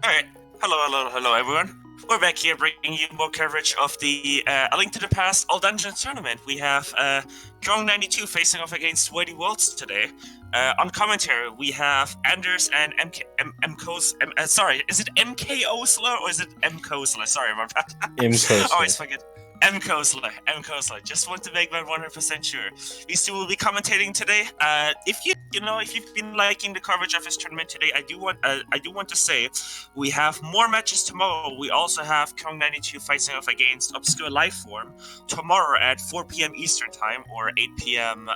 Alright, hello everyone. We're back here bringing you more coverage of the A Link to the Past All Dungeons tournament. We have Kyong92 facing off against WeightyWords today. On commentary, we have Anders and sorry, is it MK Osler or is it M Kosler? Sorry about that. M Kosler. Always forget. M Kosler. Just want to make that 100% sure. These two will be commentating today. If you've been liking the coverage of this tournament today, I do want to say we have more matches tomorrow. We also have Kyong92 facing off against Obscure Lifeform tomorrow at 4 p.m. Eastern Time or 8 p.m.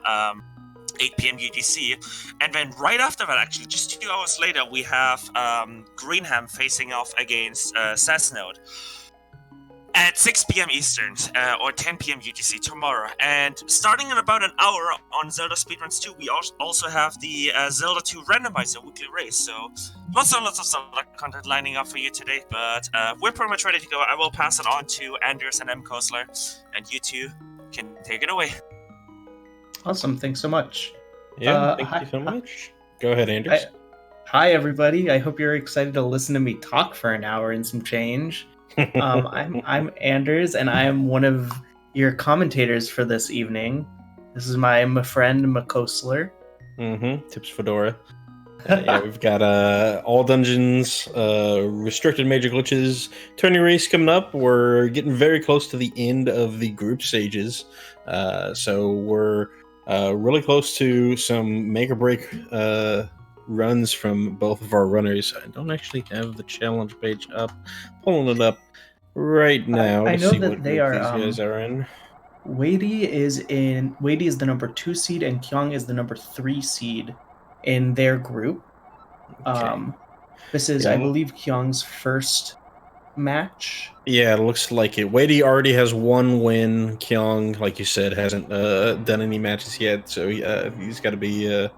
UTC, and then right after that, actually just 2 hours later, we have Greenham facing off against Sassnode at 6 p.m. Eastern or 10 p.m. UTC tomorrow. And starting in about an hour on Zelda Speedruns 2, we also have the Zelda 2 randomizer weekly race. So lots of Zelda content lining up for you today, but we're pretty much ready to go. I will pass it on to Anders and M. Kosler, and you two can take it away. Awesome, thanks so much. Yeah, thank you so much. Go ahead, Anders. Hi, everybody. I hope you're excited to listen to me talk for an hour and some change. I'm Anders, and I am one of your commentators for this evening. This is my friend Makosler. Tips Fedora. Yeah, we've got all dungeons, restricted major glitches, tourney race coming up. We're getting very close to the end of the group stages, so we're really close to some make or break runs from both of our runners. I don't actually have the challenge page up. Pulling it up right now. I know see that what they group are. These guys are in. Weighty is the number 2 seed, and Kyong is the number 3 seed in their group. Okay. This is, I believe, Kyong's first match. Yeah, it looks like it. Weighty already has one win. Kyong, like you said, hasn't done any matches yet, so he's got to be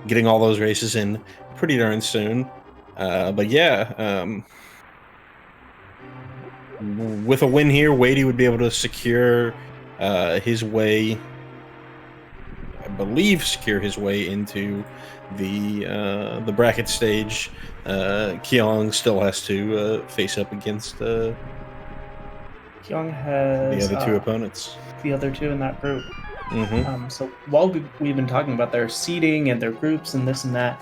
getting all those races in pretty darn soon. But yeah, with a win here, Weighty would be able to secure his way. I believe secure his way into the bracket stage. Kyong still has to face up against Kyong has the other two opponents. The other two in that group. So while we've been talking about their seeding and their groups and this and that,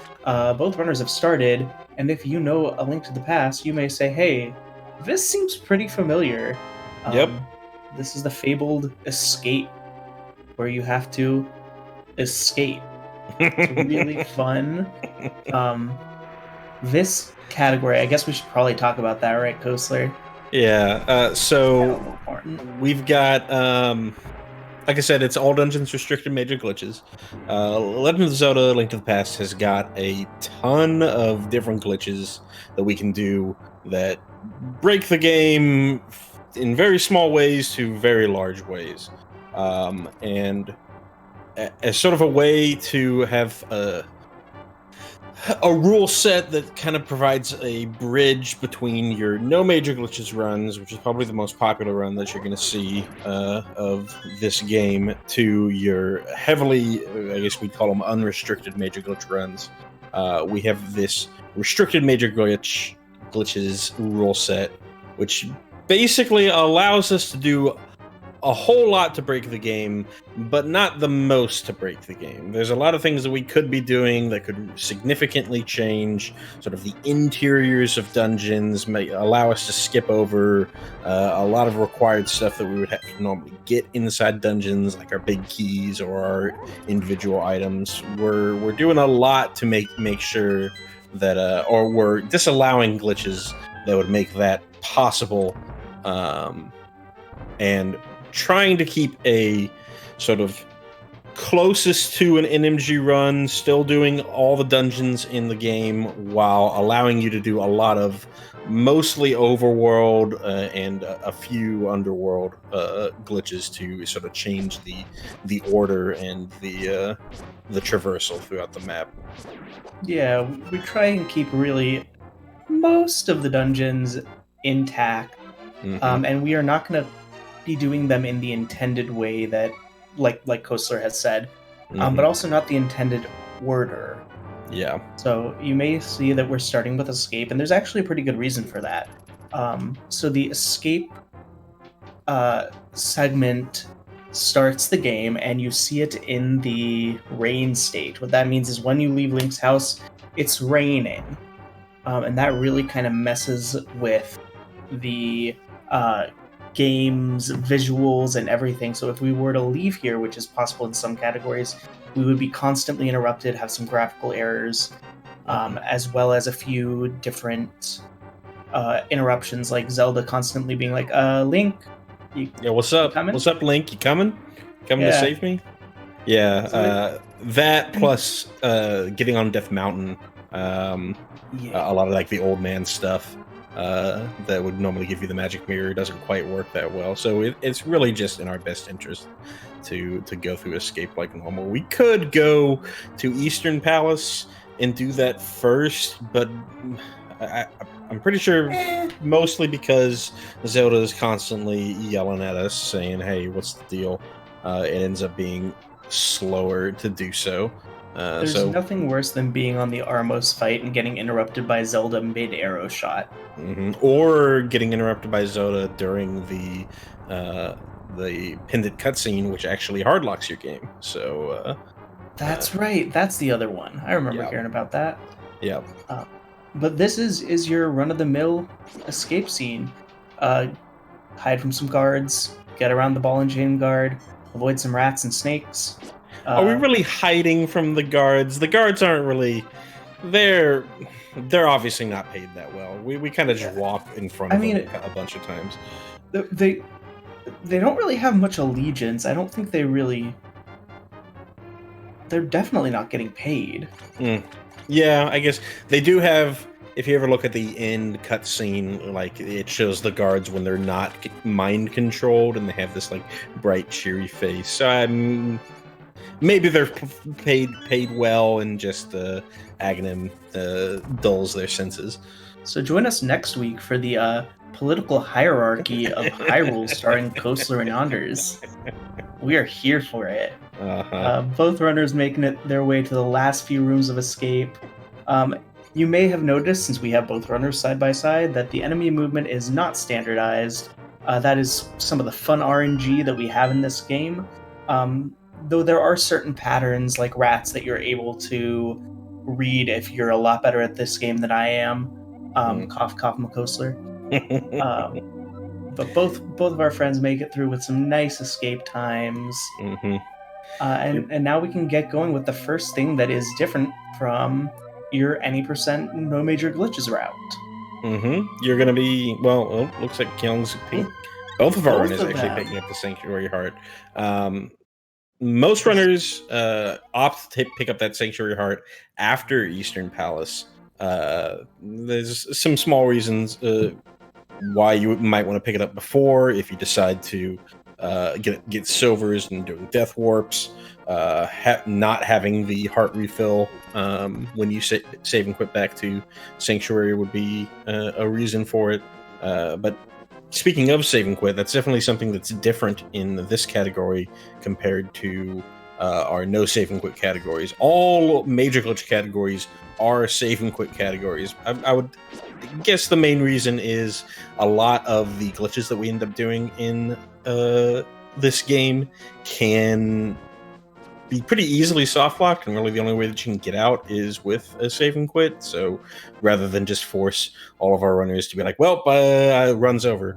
both runners have started. And if you know A Link to the Past, you may say, "Hey, this seems pretty familiar." Yep. This is the fabled escape, where you have to escape. It's really fun. This category, I guess we should probably talk about that, right, Kosler? Yeah. So we've got, like I said, it's all dungeons restricted major glitches. Legend of Zelda: Link to the Past has got a ton of different glitches that we can do that break the game in very small ways to very large ways. And as sort of a way to have a rule set that kind of provides a bridge between your no major glitches runs, which is probably the most popular run that you're going to see of this game, to your heavily, I guess we'd call them unrestricted major glitch runs. We have this restricted major glitches rule set, which basically allows us to do a whole lot to break the game, but not the most to break the game. There's a lot of things that we could be doing that could significantly change sort of the interiors of dungeons, may allow us to skip over a lot of required stuff that we would have to normally get inside dungeons, like our big keys or our individual items. We're doing a lot to make sure that, or we're disallowing glitches that would make that possible, and trying to keep a sort of closest to an NMG run, still doing all the dungeons in the game while allowing you to do a lot of mostly overworld and a few underworld glitches to sort of change the order and the traversal throughout the map. Yeah, we try and keep really most of the dungeons intact, and we are not going to be doing them in the intended way that, like Kosler has said, but also not the intended order. Yeah. So you may see that we're starting with escape, and there's actually a pretty good reason for that. So the escape segment starts the game, and you see it in the rain state. What that means is when you leave Link's house, it's raining, and that really kind of messes with the game's visuals and everything. So if we were to leave here, which is possible in some categories, we would be constantly interrupted, have some graphical errors, as well as a few different interruptions, like Zelda constantly being like, Link, Yeah, what's up? coming? What's up, Link? You coming? Coming to Yeah. save me? Yeah, So that plus getting on Death Mountain, Yeah. a lot of like the old man stuff that would normally give you the magic mirror doesn't quite work that well. So it's really just in our best interest to go through escape like normal. We could go to Eastern Palace and do that first, but I'm pretty sure mostly because Zelda is constantly yelling at us saying, hey, what's the deal? It ends up being slower to do so. There's nothing worse than being on the Armos fight and getting interrupted by Zelda mid-arrow shot. Or getting interrupted by Zelda during the pendant cutscene, which actually hardlocks your game. So that's right. That's the other one. I remember hearing about that. Yeah. But this is your run-of-the-mill escape scene. Hide from some guards, get around the ball and chain guard, avoid some rats and snakes. Are we really hiding from the guards? The guards aren't really. They're obviously not paid that well. We kind of just walk in front of them a bunch of times. They don't really have much allegiance. I don't think they really. They're definitely not getting paid. Yeah, I guess they do have. If you ever look at the end cutscene, like it shows the guards when they're not mind controlled, and they have this like bright, cheery face. So maybe they're paid well, and just Aghanim dulls their senses. So join us next week for the political hierarchy of Hyrule, starring Kostler and Anders. We are here for it. Both runners making their way to the last few rooms of escape. You may have noticed, since we have both runners side by side, that the enemy movement is not standardized. That is some of the fun RNG that we have in this game. Though there are certain patterns, like rats, that you're able to read if you're a lot better at this game than I am. Cough, cough, Makosler. But both of our friends make it through with some nice escape times. And now we can get going with the first thing that is different from your any percent no major glitches route. You're gonna be looks like Kyong's both of our runners actually picking up the Sanctuary Heart. Most runners opt to pick up that Sanctuary Heart after Eastern Palace. There's some small reasons why you might want to pick it up before, if you decide to get silvers and doing death warps. Not having the heart refill when you save and quit back to Sanctuary would be a reason for it. But speaking of save and quit, that's definitely something that's different in this category compared to our no save and quit categories. All major glitch categories are save and quit categories. I would guess the main reason is a lot of the glitches that we end up doing in this game can be pretty easily soft locked, and really the only way that you can get out is with a save and quit. So rather than just force all of our runners to be like, run's over.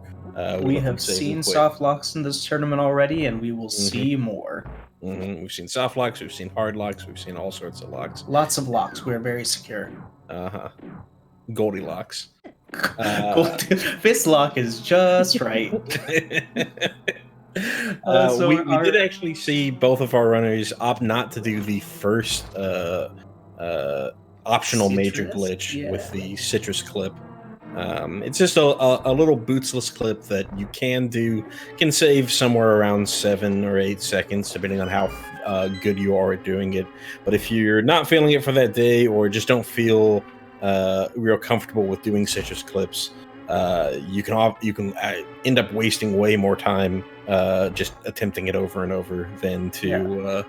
We have seen soft locks in this tournament already, and we will see more. We've seen soft locks, we've seen hard locks, we've seen all sorts of locks. Lots of locks. We're very secure. Goldilocks. Fist lock is just right. We did actually see both of our runners opt not to do the first optional major glitch with the citrus clip. It's just a little bootsless clip that you can save somewhere around 7 or 8 seconds, depending on how good you are at doing it. But if you're not feeling it for that day, or just don't feel real comfortable with doing citrus clips, you can end up wasting way more time just attempting it over and over than to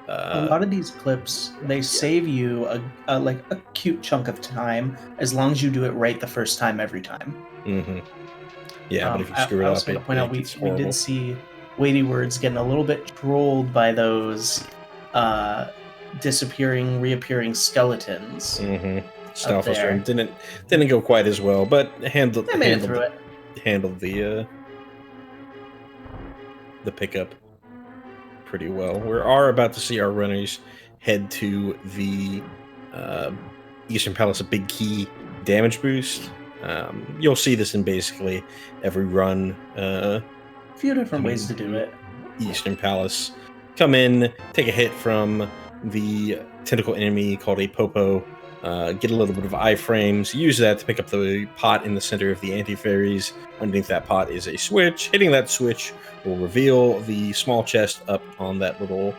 A lot of these clips, they save you a cute chunk of time as long as you do it right the first time every time. Mm-hmm. Yeah, but if you screw I it was up, going to point out we horrible. did see WeightyWords getting a little bit trolled by those disappearing, reappearing skeletons. Mm-hmm. Stalfos room didn't go quite as well, but handled the pickup pretty well. We are about to see our runners head to the Eastern Palace Big Key damage boost. You'll see this in basically every run. A few different ways to do it. Eastern Palace. Come in, take a hit from the tentacle enemy called a Popo, get a little bit of iframes, use that to pick up the pot in the center of the anti-fairies. Underneath that pot is a switch. Hitting that switch will reveal the small chest up on that little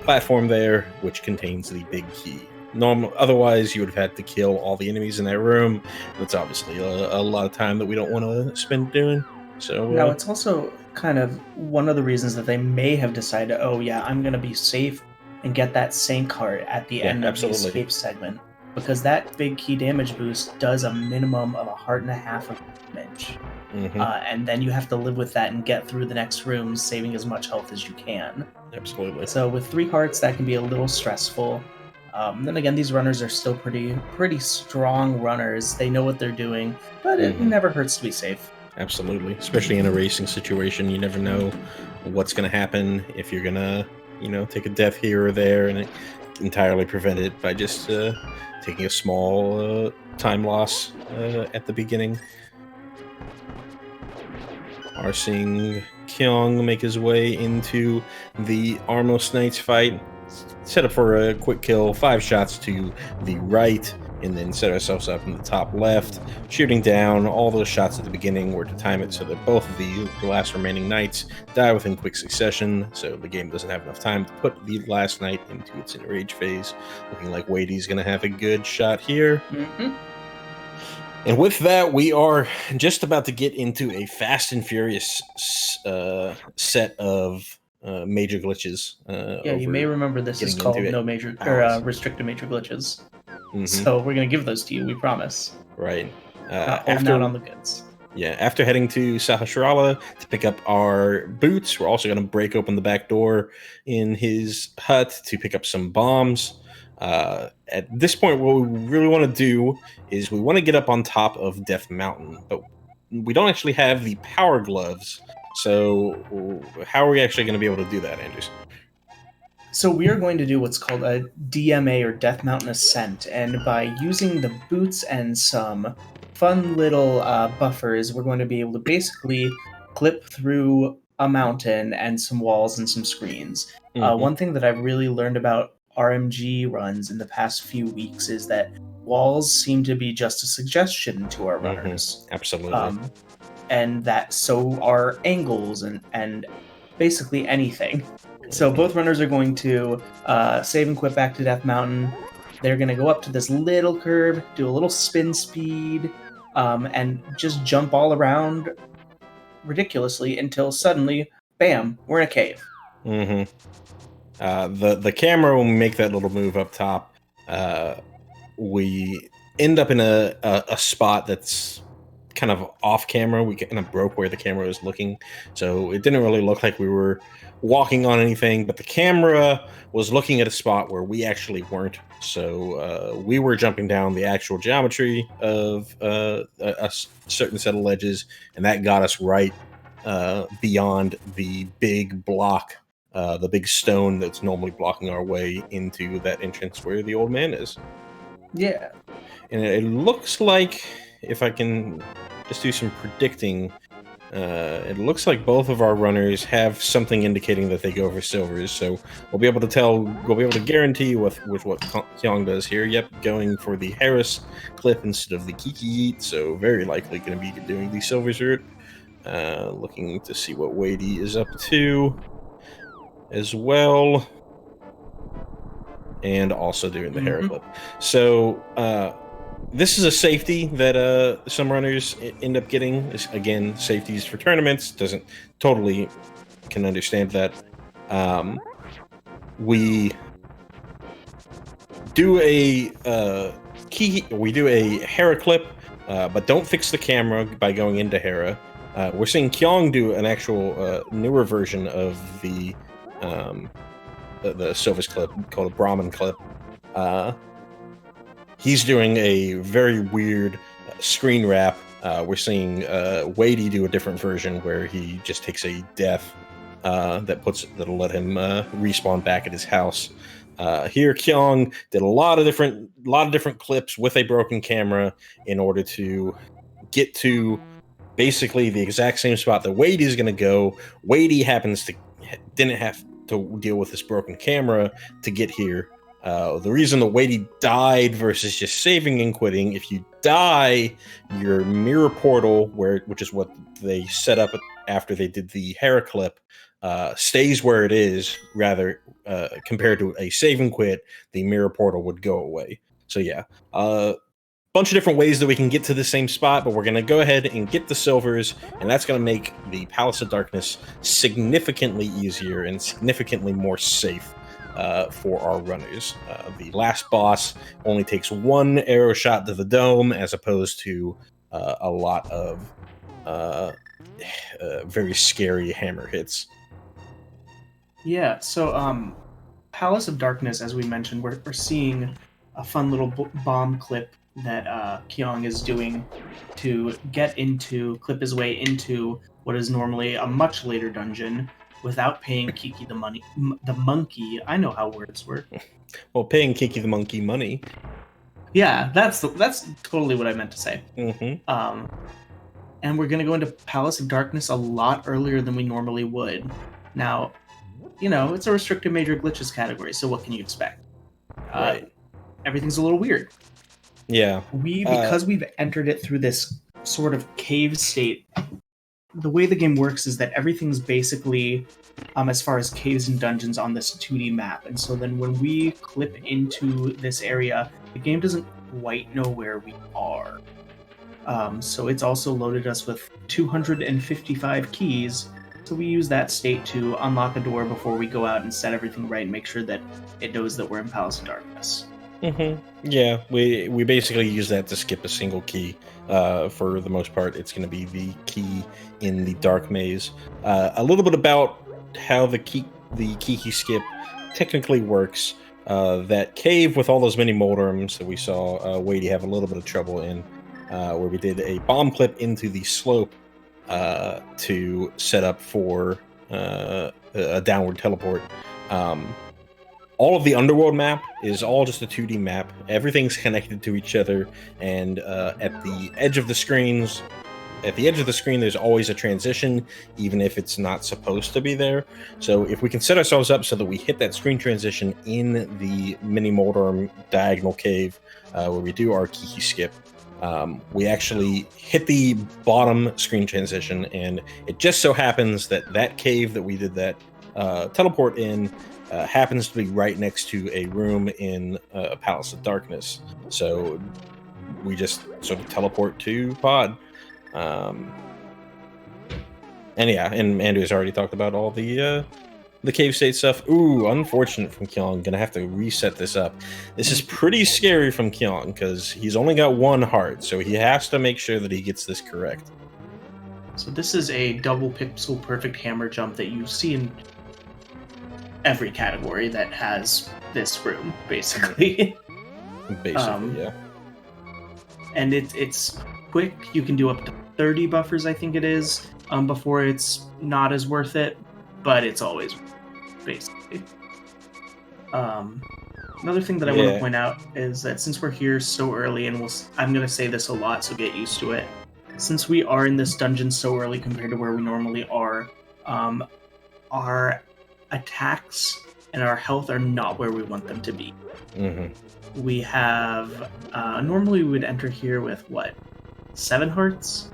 platform there, which contains the big key. Otherwise, you would have had to kill all the enemies in that room. That's obviously a lot of time that we don't want to spend doing. So now, it's also kind of one of the reasons that they may have decided, oh yeah, I'm going to be safe and get that Saint card at the end of the escape segment, because that big key damage boost does a minimum of 1.5 hearts of damage. Mm-hmm. And then you have to live with that and get through the next room, saving as much health as you can. Absolutely. So with 3 hearts, that can be a little stressful. Then again, these runners are still pretty strong runners. They know what they're doing, but it never hurts to be safe. Absolutely, especially in a racing situation, you never know what's going to happen if you're going to, take a death here or there and entirely prevent it by just taking a small time loss at the beginning. Are seeing Kyong make his way into the Armos Knights fight. Set up for a quick kill, 5 shots to the right, and then set ourselves up in the top left, shooting down. All those shots at the beginning were to time it so that both of the last remaining knights die within quick succession, so the game doesn't have enough time to put the last knight into its enrage phase. Looking like Weighty's going to have a good shot here. Mm-hmm. And with that, we are just about to get into a fast and furious set of major glitches. You may remember this is called restricted major glitches. Mm-hmm. So we're going to give those to you, we promise. Right. Holding out on the goods. Yeah, after heading to Sahasrara to pick up our boots, we're also going to break open the back door in his hut to pick up some bombs. At this point, what we really want to do is we want to get up on top of Death Mountain, but we don't actually have the power gloves. So how are we actually going to be able to do that, Anders? So we are going to do what's called a DMA, or Death Mountain Ascent, and by using the boots and some fun little buffers, we're going to be able to basically clip through a mountain and some walls and some screens. Mm-hmm. One thing that I've really learned about RMG runs in the past few weeks is that walls seem to be just a suggestion to our runners. Mm-hmm. Absolutely. And that so are angles and basically anything. So both runners are going to save and quit back to Death Mountain. They're going to go up to this little curve, do a little spin speed, and just jump all around ridiculously until suddenly, bam, we're in a cave. Mm-hmm. The camera, when we make that little move up top, we end up in a spot that's kind of off camera. We kind of broke where the camera was looking, so it didn't really look like we were walking on anything, but the camera was looking at a spot where we actually weren't. So we were jumping down the actual geometry of a certain set of ledges, and that got us right beyond the big block, the big stone that's normally blocking our way into that entrance where the old man is. Yeah. And it looks like, if I can just do some predicting, it looks like both of our runners have something indicating that they go for silvers, so we'll be able to guarantee with what Kyong does here. Yep, going for the Harris clip instead of the Kiki Yeet, so very likely going to be doing the silvers route. Looking to see what Weighty is up to as well, and also doing the Harris clip. So this is a safety that some runners end up getting. Again, safeties for tournaments, doesn't totally can understand that. we do a Hera clip, but don't fix the camera by going into Hera. We're seeing Kyong do an actual newer version of the Sylvis clip called a Brahmin clip. He's doing a very weird screen wrap. We're seeing Weighty do a different version where he just takes a death that'll let him respawn back at his house. Here, Kyong did a lot of different clips with a broken camera in order to get to basically the exact same spot that Weighty's going to go. Weighty didn't have to deal with this broken camera to get here. The reason that Weighty died versus just saving and quitting, if you die, your mirror portal, which is what they set up after they did the Hera clip, stays where it is. Rather, compared to a save and quit, the mirror portal would go away. So yeah, bunch of different ways that we can get to the same spot, but we're going to go ahead and get the silvers, and that's going to make the Palace of Darkness significantly easier and significantly more safe for our runners. The last boss only takes one arrow shot to the dome, as opposed to a lot of very scary hammer hits. Yeah, so Palace of Darkness, as we mentioned, we're seeing a fun little bomb clip that Kyong is doing to clip his way into what is normally a much later dungeon without paying Kiki the monkey. I know how words work. Well, paying Kiki the monkey money. Yeah, that's totally what I meant to say. Mm-hmm. And we're gonna go into Palace of Darkness a lot earlier than we normally would. Now, it's a restricted major glitches category, so what can you expect? Right. Everything's a little weird. Yeah. Because we've entered it through this sort of cave state, the way the game works is that everything's basically, as far as caves and dungeons, on this 2D map. And so then when we clip into this area, the game doesn't quite know where we are. So it's also loaded us with 255 keys. So we use that state to unlock a door before we go out and set everything right and make sure that it knows that we're in Palace of Darkness. Mm-hmm. Yeah, we basically use that to skip a single key. For the most part, it's going to be the key in the dark maze. A little bit about how the key skip technically works. That cave with all those mini moldrums that we saw Weighty have a little bit of trouble in, where we did a bomb clip into the slope to set up for a downward teleport. All of the underworld map is all just a 2D map. Everything's connected to each other, and at the edge of the screen, there's always a transition, even if it's not supposed to be there. So if we can set ourselves up so that we hit that screen transition in the mini moldrum diagonal cave, where we do our key skip, we actually hit the bottom screen transition, and it just so happens that cave that we did that teleport in happens to be right next to a room in Palace of Darkness. So we just sort of teleport to Pod. And Andrew's already talked about all the cave state stuff. Ooh, unfortunate from Kyong. Gonna have to reset this up. This is pretty scary from Kyong because he's only got one heart, so he has to make sure that he gets this correct. So this is a double pixel perfect hammer jump that you see in every category that has this room, basically. Yeah. And it's quick. You can do up to 30 buffers, I think it is, before it's not as worth it, but it's always basically. Another thing that I want to point out is that since we're here so early, and I'm going to say this a lot, so get used to it. Since we are in this dungeon so early compared to where we normally are, our attacks and our health are not where we want them to be. Mm-hmm. We have normally we would enter here with 7 hearts?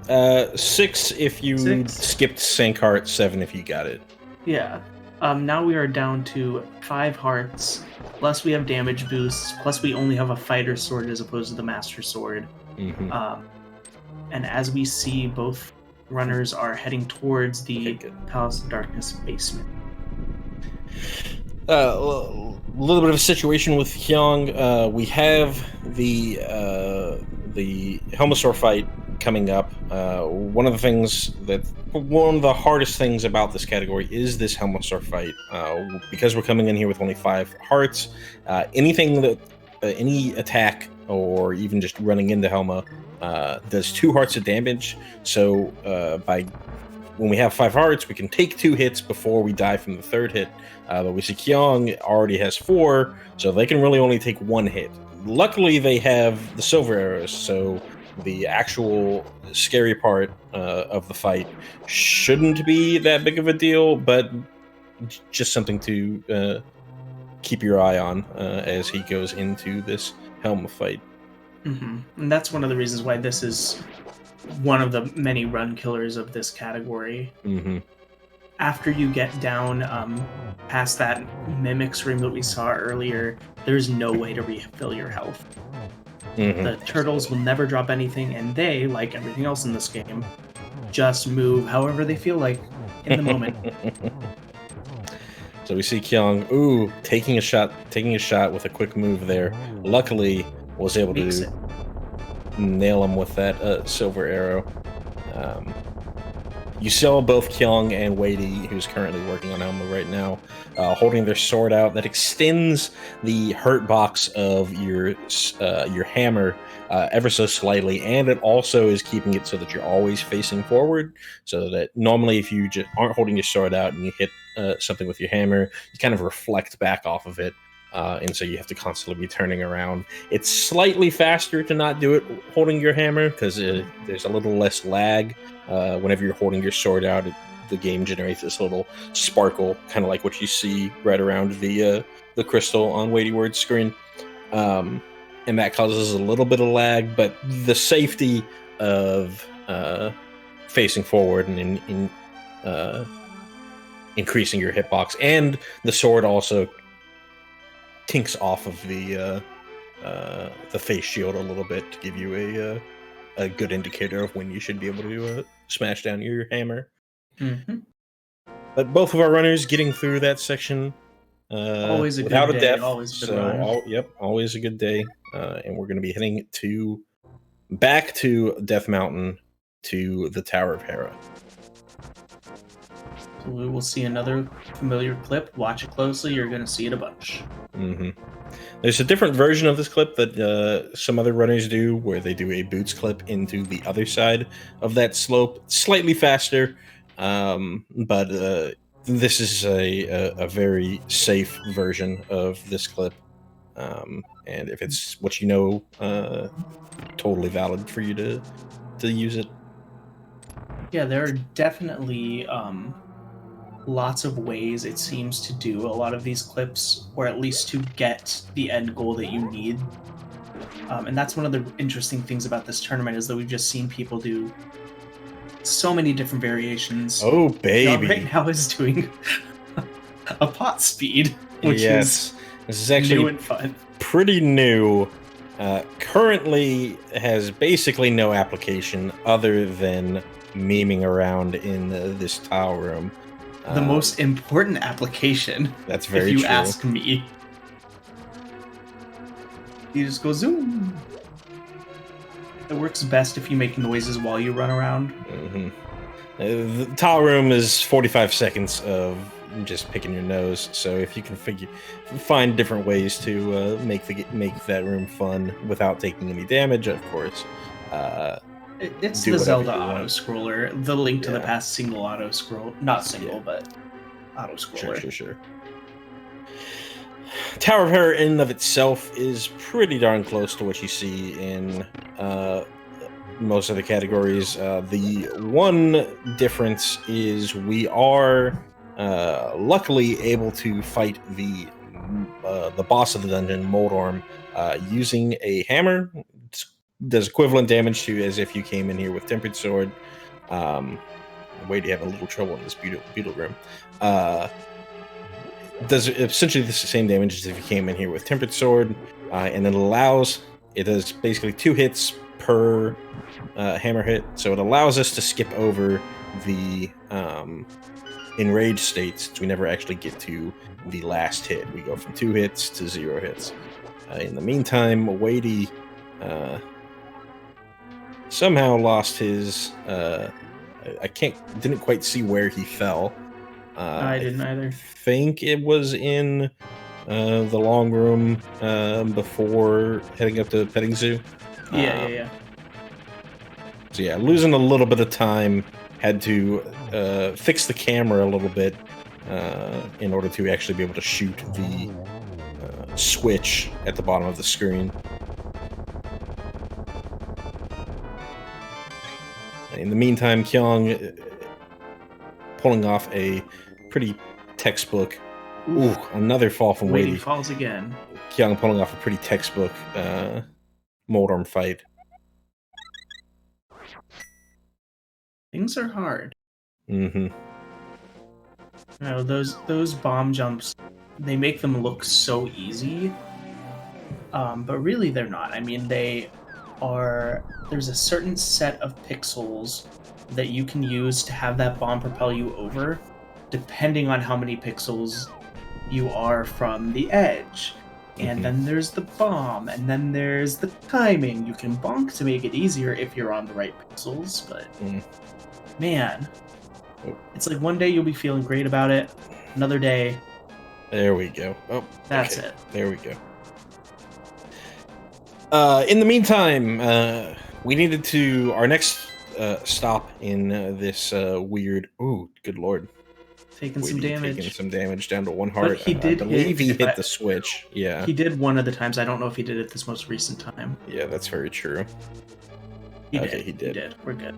6 if you skipped Sank Heart, 7 if you got it. Yeah. Now we are down to 5 hearts, plus we have damage boosts, plus we only have a fighter sword as opposed to the master sword. Mm-hmm. And as we see, both runners are heading towards the Palace of Darkness basement. A little bit of a situation with Kyong. We have the Helmasaur fight coming up. One of the hardest things about this category is this Helmasaur fight. Because we're coming in here with only 5 hearts, anything that any attack or even just running into Helma does 2 hearts of damage. So when we have 5 hearts, we can take 2 hits before we die from the 3rd hit. But we see Kyong already has 4, so they can really only take 1 hit. Luckily, they have the silver arrows, so the actual scary part of the fight shouldn't be that big of a deal, but just something to keep your eye on as he goes into this Helma fight. Mm-hmm. And that's one of the reasons why this is one of the many run killers of this category. Mm-hmm. After you get down past that mimics room that we saw earlier, there's no way to refill your health. Mm-hmm. The turtles will never drop anything, and they, like everything else in this game, just move however they feel like in the moment. So we see Kyong, taking a shot with a quick move there. Luckily, was able to nail him with that silver arrow. You saw both Kyong and Weighty, who's currently working on Helma right now, holding their sword out that extends the hurt box of your hammer ever so slightly, and it also is keeping it so that you're always facing forward, so that normally if you just aren't holding your sword out and you hit something with your hammer, you kind of reflect back off of it, and so you have to constantly be turning around. It's slightly faster to not do it holding your hammer, because there's a little less lag. Whenever you're holding your sword out, the game generates this little sparkle, kind of like what you see right around the crystal on WeityWords screen. And that causes a little bit of lag, but the safety of facing forward and increasing your hitbox, and the sword also tinks off of the face shield a little bit to give you a good indicator of when you should be able to smash down your hammer. Mm-hmm. But both of our runners getting through that section always a without good a day, death. always a good run. Yep, always a good day. And we're going to be heading back to Death Mountain to the Tower of Hera. So we will see another familiar clip. Watch it closely. You're going to see it a bunch. Mm-hmm. There's a different version of this clip that some other runners do, where they do a boots clip into the other side of that slope, slightly faster, but this is a very safe version of this clip, and if it's what you know, totally valid for you to use it. Yeah, there are definitely lots of ways, it seems, to do a lot of these clips, or at least to get the end goal that you need. And that's one of the interesting things about this tournament, is that we've just seen people do so many different variations. Oh, baby. John right now is doing a pot speed, which this is actually new and fun. Pretty new. Currently has basically no application other than memeing around in this tile room. The most important application. That's very true. If you true. ask me. You just go zoom. It works best if you make noises while you run around. Mm-hmm. The tile room is 45 seconds of just picking your nose. So if you can find different ways to make that room fun without taking any damage, of course. It's the Zelda auto scroller. The Link to the Past single auto scroll, not single, but auto scroller. Sure. Tower of Hera in and of itself is pretty darn close to what you see in most of the categories. The one difference is we are luckily able to fight the boss of the dungeon, Moldorm, using a hammer. Does equivalent damage to as if you came in here with Tempered Sword. Weighty having a little trouble in this beetle room. Does essentially the same damage as if you came in here with Tempered Sword, and it does basically 2 hits per hammer hit, so it allows us to skip over the enraged state, since we never actually get to the last hit. We go from 2 hits to 0 hits. In the meantime, Weighty somehow lost his. Didn't quite see where he fell. I didn't either. Think it was in the long room before heading up to petting zoo. Yeah. So yeah, losing a little bit of time. Had to fix the camera a little bit in order to actually be able to shoot the switch at the bottom of the screen. In the meantime, Kyong pulling off a pretty textbook. Ooh, another fall from Weighty. Falls again. Kyong pulling off a pretty textbook Moldorm fight. Things are hard. Mm-hmm. You know, those bomb jumps, they make them look so easy, but really they're not. I mean, they are. There's a certain set of pixels that you can use to have that bomb propel you over, depending on how many pixels you are from the edge. And then there's the bomb, and then there's the timing. You can bonk to make it easier if you're on the right pixels, but man, it's like one day you'll be feeling great about it, another day. There we go. Oh, that's okay. it. There we go. In the meantime, we needed to our next stop in this weird. Ooh, good lord! Taking some damage. Taking some damage down to 1 heart. But he did. I believe he hit the switch. Yeah, he did one of the times. I don't know if he did it this most recent time. Yeah, that's very true. He did. did. We're good.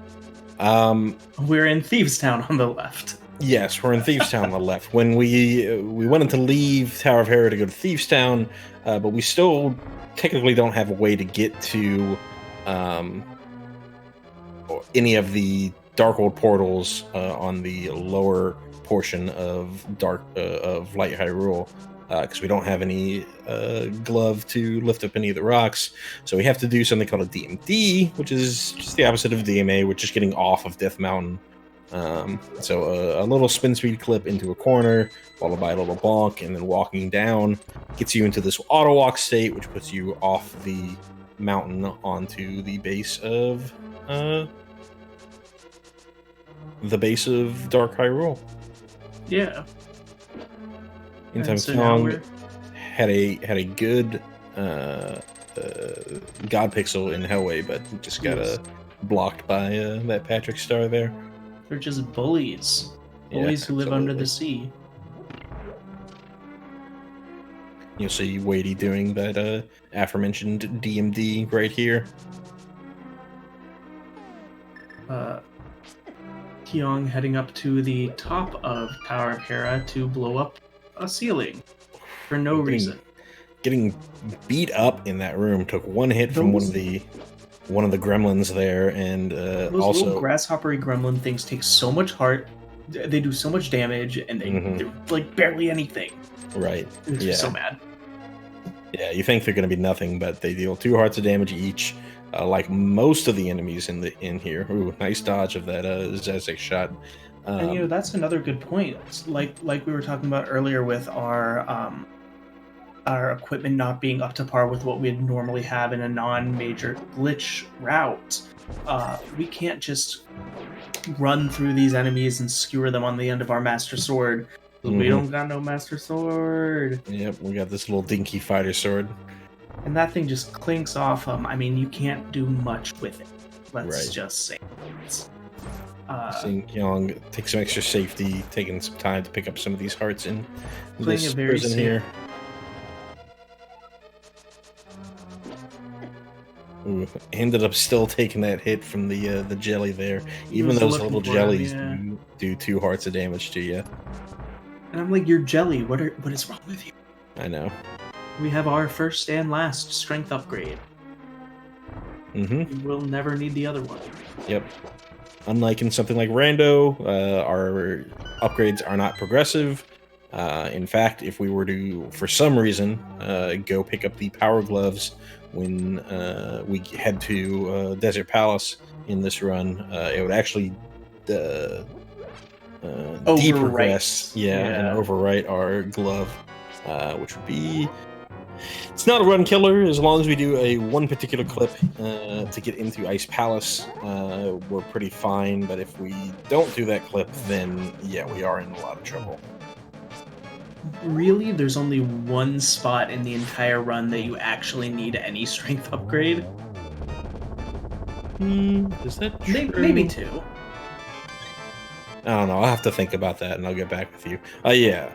We're in Thieves Town on the left. Yes, we're in Thieves Town on the left. When we wanted to leave Tower of Hera to go to Thieves Town, but we still technically don't have a way to get to any of the Darkhold portals on the lower portion of Light Hyrule, because we don't have any glove to lift up any of the rocks. So we have to do something called a DMD, which is just the opposite of DMA, which is getting off of Death Mountain. So a little spin speed clip into a corner, followed by a little bonk, and then walking down gets you into this auto walk state, which puts you off the mountain onto the base of Dark Hyrule. Yeah. Meantime, so Kyong had a good God Pixel in Hellway, but just got blocked by that Patrick Star there. They're just bullies. Bullies who live under the sea. You'll see Weighty doing that aforementioned DMD right here. Kyong heading up to the top of Tower of Hera to blow up a ceiling for no reason. Getting beat up in that room. Took one hit from one of the gremlins there, and those also little grasshoppery gremlin things take so much heart. They do so much damage, and they're like barely anything. Right. It's just so mad. Yeah, you think they're going to be nothing, but they deal 2 hearts of damage each, like most of the enemies in here. Ooh, nice dodge of that Zezek shot. And that's another good point. Like we were talking about earlier with our equipment not being up to par with what we'd normally have in a non-major glitch route. We can't just run through these enemies and skewer them on the end of our Master Sword. We don't got no Master Sword. Yep, we got this little dinky fighter sword. And that thing just clinks off them. I mean, you can't do much with it. Let's just say. Seeing Kyong take some extra safety, taking some time to pick up some of these hearts in playing this a very prison here. Ooh, ended up still taking that hit from the jelly there. Even those little jellies do 2 hearts of damage to you. And I'm like, you're jelly. What is wrong with you? I know. We have our first and last strength upgrade. We will never need the other one. Yep. Unlike in something like Rando, our upgrades are not progressive. In fact, if we were to, for some reason, go pick up the power gloves when we head to Desert Palace in this run, it would actually deprogress, and overwrite our glove, which would be. It's not a run killer as long as we do a one particular clip to get into Ice Palace. We're pretty fine, but if we don't do that clip, then yeah, we are in a lot of trouble. Really, there's only one spot in the entire run that you actually need any strength upgrade. Is that true? Maybe two. I don't know. I'll have to think about that, and I'll get back with you. Yeah.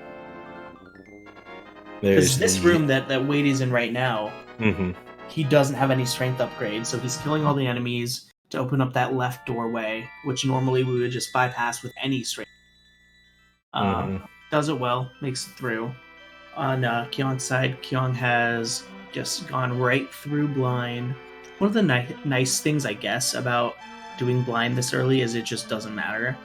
Because this room that Weighty's in right now, Mm-hmm. he doesn't have any strength upgrades, so he's killing all the enemies to open up that left doorway, which normally we would just bypass with any strength. Does it well, makes it through. On Kyong's side, Kyong has just gone right through blind. One of the nice things, I guess, about doing blind this early is it just doesn't matter.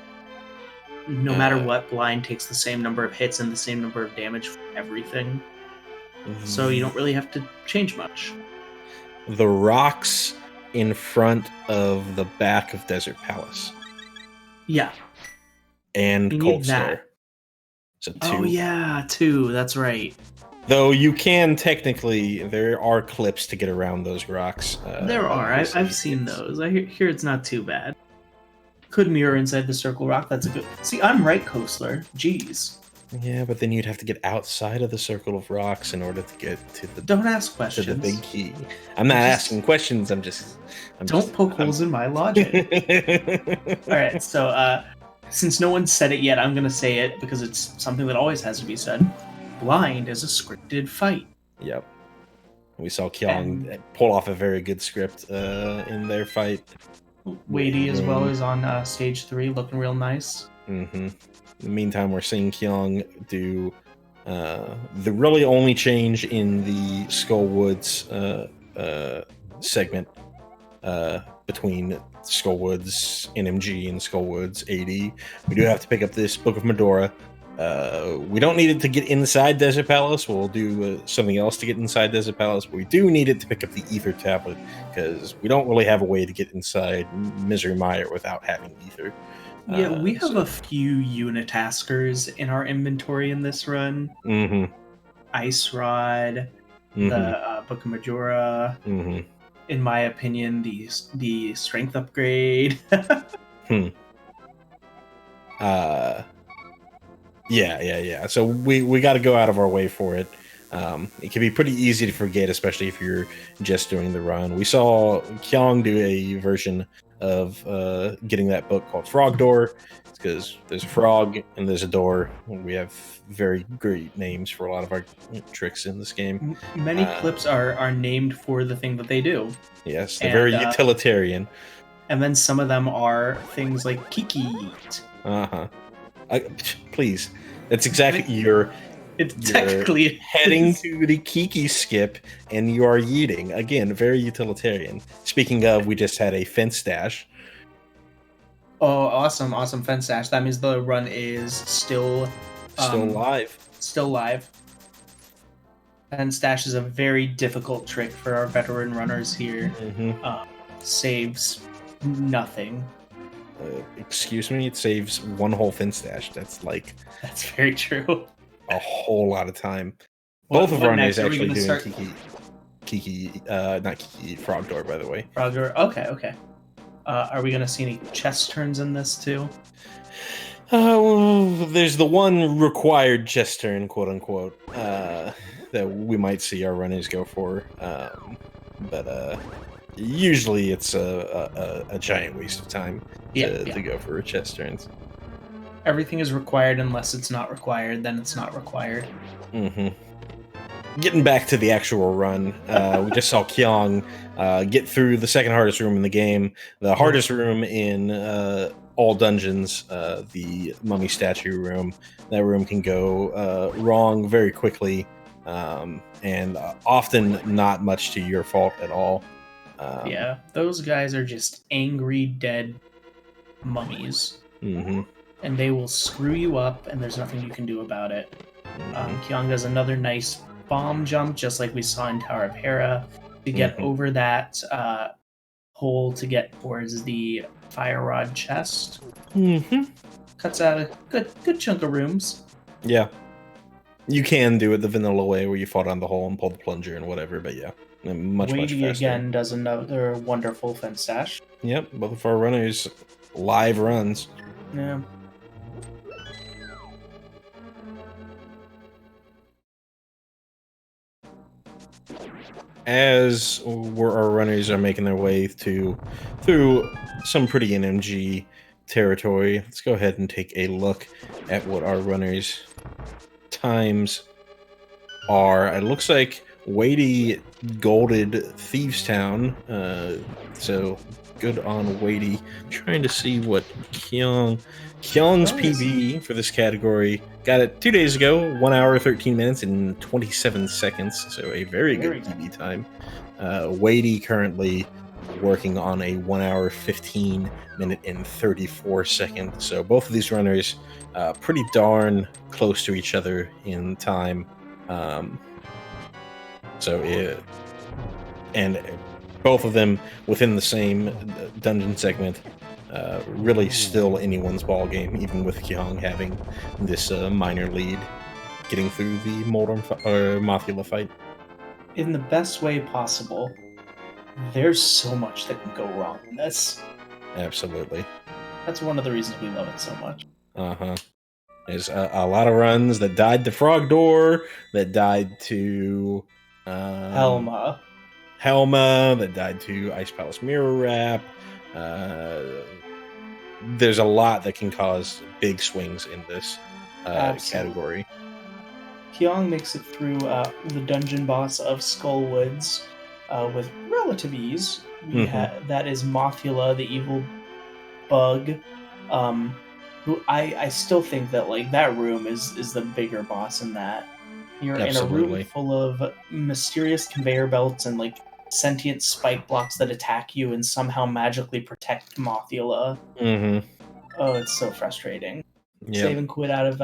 No matter what, blind takes the same number of hits and the same number of damage for everything. So you don't really have to change much. The rocks in front of the back of Desert Palace. Yeah. And you Cold need that. Store. So 2. Oh yeah, 2. That's right. Though you can technically, there are clips to get around those rocks. There are. I've seen those. I hear it's not too bad. Could mirror inside the circle rock. That's a good. See, I'm right, Coastler. Jeez. Yeah, but then you'd have to get outside of the circle of rocks in order to get to the. Don't ask questions. To the big key. I'm not asking questions. Don't poke holes in my logic. All right. So, since no one said it yet, I'm gonna say it because it's something that always has to be said. Blind is a scripted fight. Yep. We saw Kyong pull off a very good script in their fight. Weighty as well is on stage 3, looking real nice. In the meantime, we're seeing Kyong do the really only change in the Skull Woods segment between Skull Woods NMG and Skull Woods AD. We do have to pick up this Book of Medora. We don't need it to get inside Desert Palace. We'll do something else to get inside Desert Palace, but we do need it to pick up the Ether Tablet because we don't really have a way to get inside Misery Mire without having Ether. Yeah, we have a few unitaskers in our inventory in this run. Ice Rod, the Book of Majora. In my opinion, the strength upgrade. Yeah. So we got to go out of our way for it. It can be pretty easy to forget, especially if you're just doing the run. We saw Kyong do a version of getting that book called Frog Door. It's because there's a frog and there's a door. We have very great names for a lot of our tricks in this game. Many clips are named for the thing that they do. Yes, they're very utilitarian. And then some of them are things like Kiki. Please, that's exactly you're technically heading to the Kiki skip, and you are yeeting again. Very utilitarian. Speaking of, we just had a fence dash. Oh, awesome fence dash. That means the run is still live. Still live. Fence dash is a very difficult trick for our veteran runners here. Saves nothing. Excuse me, it saves one whole fence dash. That's very true. A whole lot of time. Both of our runners actually doing Kiki, not Kiki, Frog Door, by the way. Frog Door, okay. Are we gonna see any chest turns in this too? Well, there's the one required chest turn, quote unquote, that we might see our runners go for. But usually it's a giant waste of time to go for chest turns. Everything is required unless it's not required, then it's not required. Getting back to the actual run, we just saw Kyong get through the second hardest room in the game, the hardest room in all dungeons, the mummy statue room. That room can go wrong very quickly, and often not much to your fault at all. Yeah, those guys are just angry, dead mummies. And they will screw you up, and there's nothing you can do about it. Kyong does another nice bomb jump, just like we saw in Tower of Hera, to get over that hole to get towards the fire rod chest. cuts out a good chunk of rooms. Yeah. You can do it the vanilla way where you fall down the hole and pull the plunger and whatever, but yeah. Much Weighty faster. again does another wonderful fence dash. Yep, both of our runners live runs. Yeah. As our runners are making their way through some pretty NMG territory, let's go ahead and take a look at what our runners' times are. It looks like Weighty golded Thievestown, so good on Weighty. I'm trying to see what Kyong's PB for this category. Got it 2 days ago, 1 hour, 13 minutes, and 27 seconds, so a very good PB time. Weighty currently working on a 1 hour, 15 minute, and 34 seconds. So both of these runners pretty darn close to each other in time. And both of them within the same dungeon segment. Really still anyone's ball game, even with Kyong having this minor lead, getting through the Mothula fight. In the best way possible. There's so much that can go wrong in this. Absolutely. That's one of the reasons we love it so much. There's a lot of runs that died to Frog Door, that died to Helma, that died to Ice Palace Mirror Wrap. There's a lot that can cause big swings in this category. Kyong makes it through the dungeon boss of Skullwoods with relative ease. That is Mothula, the evil bug, who I still think that like that room is the bigger boss in that. You're Absolutely. in a room full of mysterious conveyor belts and like sentient spike blocks that attack you and somehow magically protect Mothula. Mm-hmm. Oh, it's so frustrating. Yep. Save and quit out of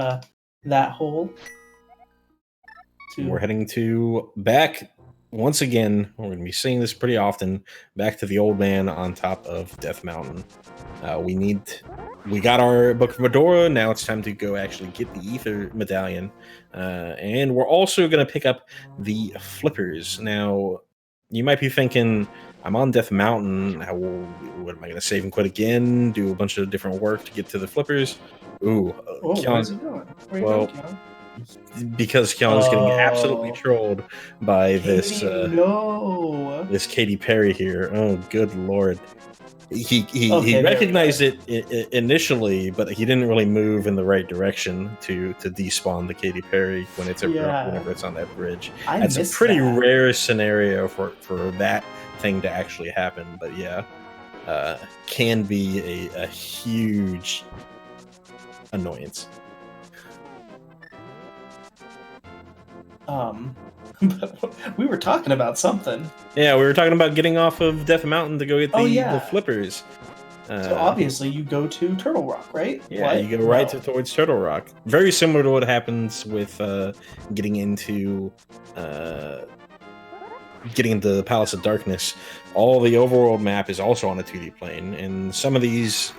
that hole. We're heading back once again. We're going to be seeing this pretty often. Back to the old man on top of Death Mountain. We got our Book of Medora. Now it's time to go actually get the Ether Medallion. And we're also going to pick up the Flippers. Now, you might be thinking, I'm on Death Mountain. What am I going to save and quit again? Do a bunch of different work to get to the Flippers? Ooh. Where's he going? Where are you going, Kyong? Because Kyong is getting absolutely trolled by this Katy Perry here. Oh, good lord. He recognized it initially, but he didn't really move in the right direction to despawn the Katy Perry whenever it's on that bridge. That's a pretty rare scenario for that thing to actually happen, but yeah, can be a huge annoyance. We were talking about something. Yeah, we were talking about getting off of Death Mountain to go get the Flippers. So obviously you go to Turtle Rock, right? Yeah, you go right towards Turtle Rock. Very similar to what happens with getting into the Palace of Darkness. All the overworld map is also on a 2D plane, and some of these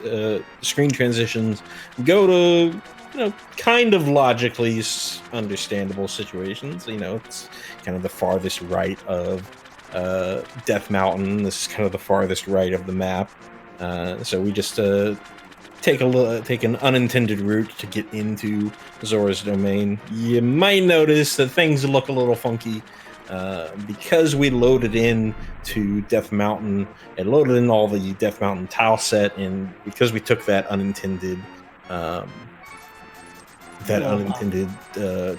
screen transitions go to kind of logically understandable situations. It's kind of the farthest right of Death Mountain. This is kind of the farthest right of the map. So we just take an unintended route to get into Zora's domain. You might notice that things look a little funky because we loaded in to Death Mountain. It loaded in all the Death Mountain tile set, and because we took that unintended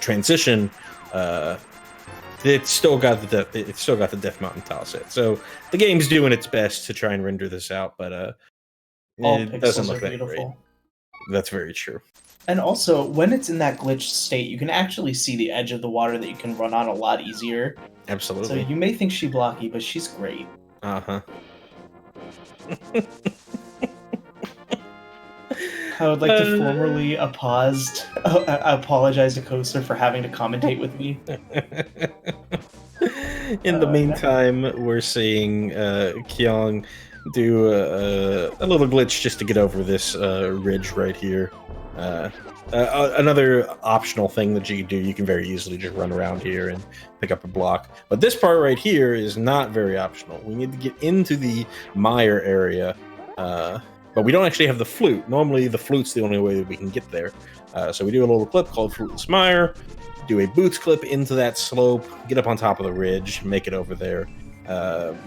transition, it's still got the Death Mountain tile set. So the game's doing its best to try and render this out, but it doesn't look that great. That's very true. And also, when it's in that glitched state, you can actually see the edge of the water that you can run on a lot easier. Absolutely. So you may think she's blocky, but she's great. Uh-huh. I would like to formally apologize to Coaster for having to commentate with me. In the meantime, we're seeing Kyong do a little glitch just to get over this ridge right here. Another optional thing that you can do, you can very easily just run around here and pick up a block. But this part right here is not very optional. We need to get into the mire area, but we don't actually have the flute. Normally, the flute's the only way that we can get there. So we do a little clip called Fruitless Mire, do a boots clip into that slope, get up on top of the ridge, make it over there.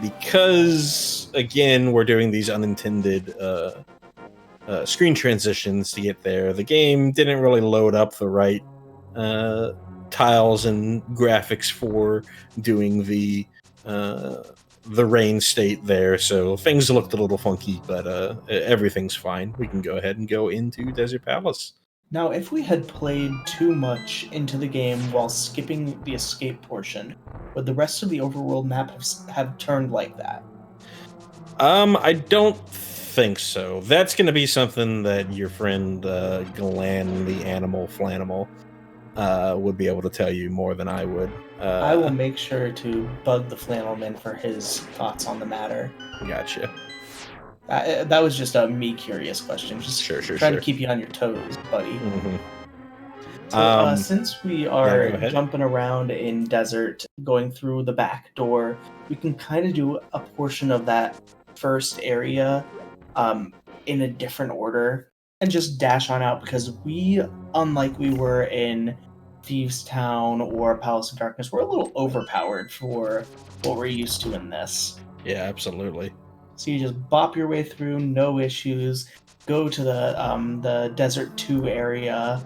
Because, again, we're doing these unintended screen transitions to get there. The game didn't really load up the right tiles and graphics for doing the rain state there, so things looked a little funky, but everything's fine. We can go ahead and go into Desert Palace. Now, if we had played too much into the game while skipping the escape portion, would the rest of the overworld map have turned like that? I don't think so. That's going to be something that your friend Glenn, the animal flanimal, would be able to tell you more than I would. I will make sure to bug the Flannelman for his thoughts on the matter. Gotcha. That was just a me curious question. Just sure. to keep you on your toes, buddy. Mm-hmm. So, since we are jumping around in desert, going through the back door, we can kind of do a portion of that first area in a different order and just dash on out, because we, unlike we were in Thieves Town or Palace of Darkness, we're a little overpowered for what we're used to in this. Yeah, absolutely. So you just bop your way through, no issues, go to the Desert 2 area,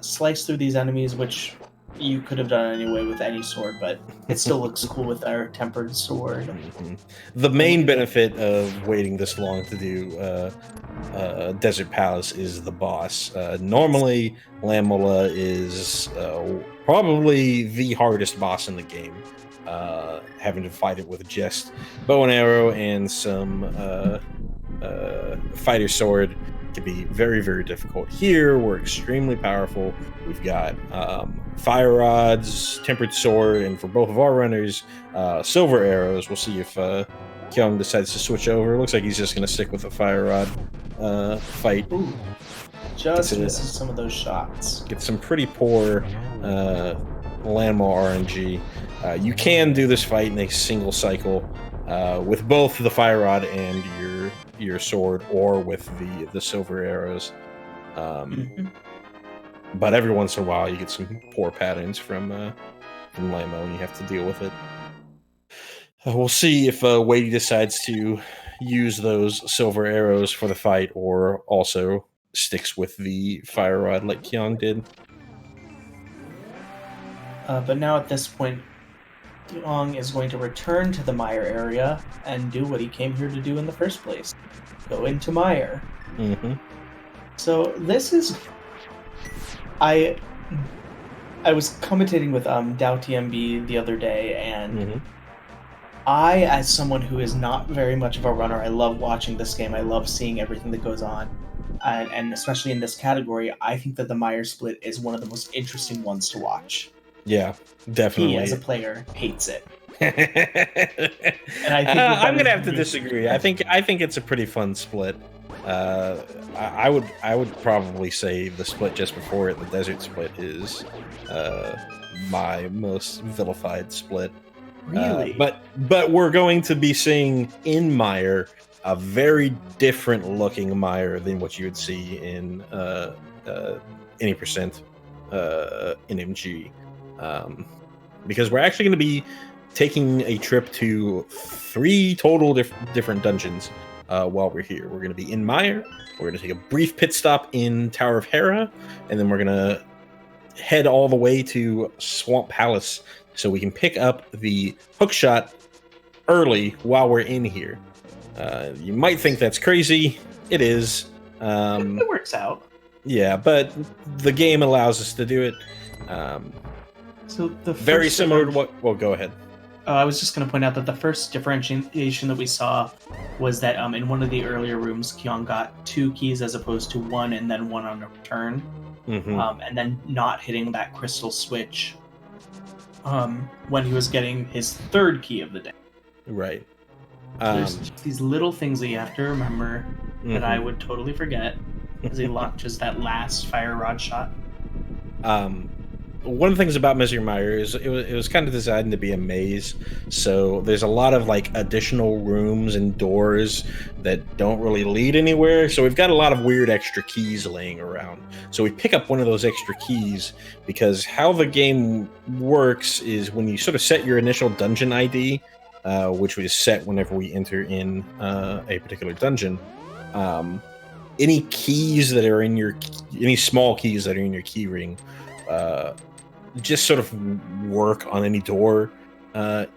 slice through these enemies, which you could have done anyway with any sword, but it still looks cool with our tempered sword. Mm-hmm. The main benefit of waiting this long to do Desert Palace is the boss. Normally, Lamula is probably the hardest boss in the game. Having to fight it with just bow and arrow and some fighter sword can be very, very difficult. Here, we're extremely powerful. We've got fire rods, tempered sword, and for both of our runners, silver arrows. We'll see if Kyong decides to switch over. Looks like he's just going to stick with the fire rod fight. Ooh, just misses some of those shots. Get some pretty poor landmall RMG. You can do this fight in a single cycle with both the fire rod and your sword, or with the silver arrows. But every once in a while, you get some poor patterns from Lamo, and you have to deal with it. We'll see if Weighty decides to use those silver arrows for the fight, or also sticks with the fire rod like Kyong did. But now at this point, Kyong is going to return to the mire area and do what he came here to do in the first place. Go into mire. Mm-hmm. So this is... I was commentating with DowTMB the other day, and I, as someone who is not very much of a runner, I love watching this game. I love seeing everything that goes on. And especially in this category, I think that the mire split is one of the most interesting ones to watch. Yeah, definitely. He, as a player, hates it. And I think I'm gonna have to disagree. I think it's a pretty fun split. I would probably say the split just before it, the desert split, is my most vilified split. Really? But we're going to be seeing in mire a very different looking mire than what you would see in any percent NMG. Because we're actually going to be taking a trip to 3 total different dungeons while we're here. We're going to be in mire, we're going to take a brief pit stop in Tower of Hera, and then we're going to head all the way to Swamp Palace so we can pick up the hookshot early while we're in here. You might think that's crazy. It is. It works out. Yeah, but the game allows us to do it. So the very similar to what... Well, go ahead. I was just going to point out that the first differentiation that we saw was that in one of the earlier rooms, Kyong got 2 keys as opposed to 1, and then 1 on a return. And then not hitting that crystal switch when he was getting his 3rd key of the day. Right. There's these little things that you have to remember that I would totally forget. as he launches that last fire rod shot. One of the things about Misery Mire is it was kind of designed to be a maze, so there's a lot of like additional rooms and doors that don't really lead anywhere. So we've got a lot of weird extra keys laying around. So we pick up one of those extra keys because how the game works is when you sort of set your initial dungeon ID, which is set whenever we enter in a particular dungeon. Any keys that are in any small keys that are in your key ring, just sort of work on any door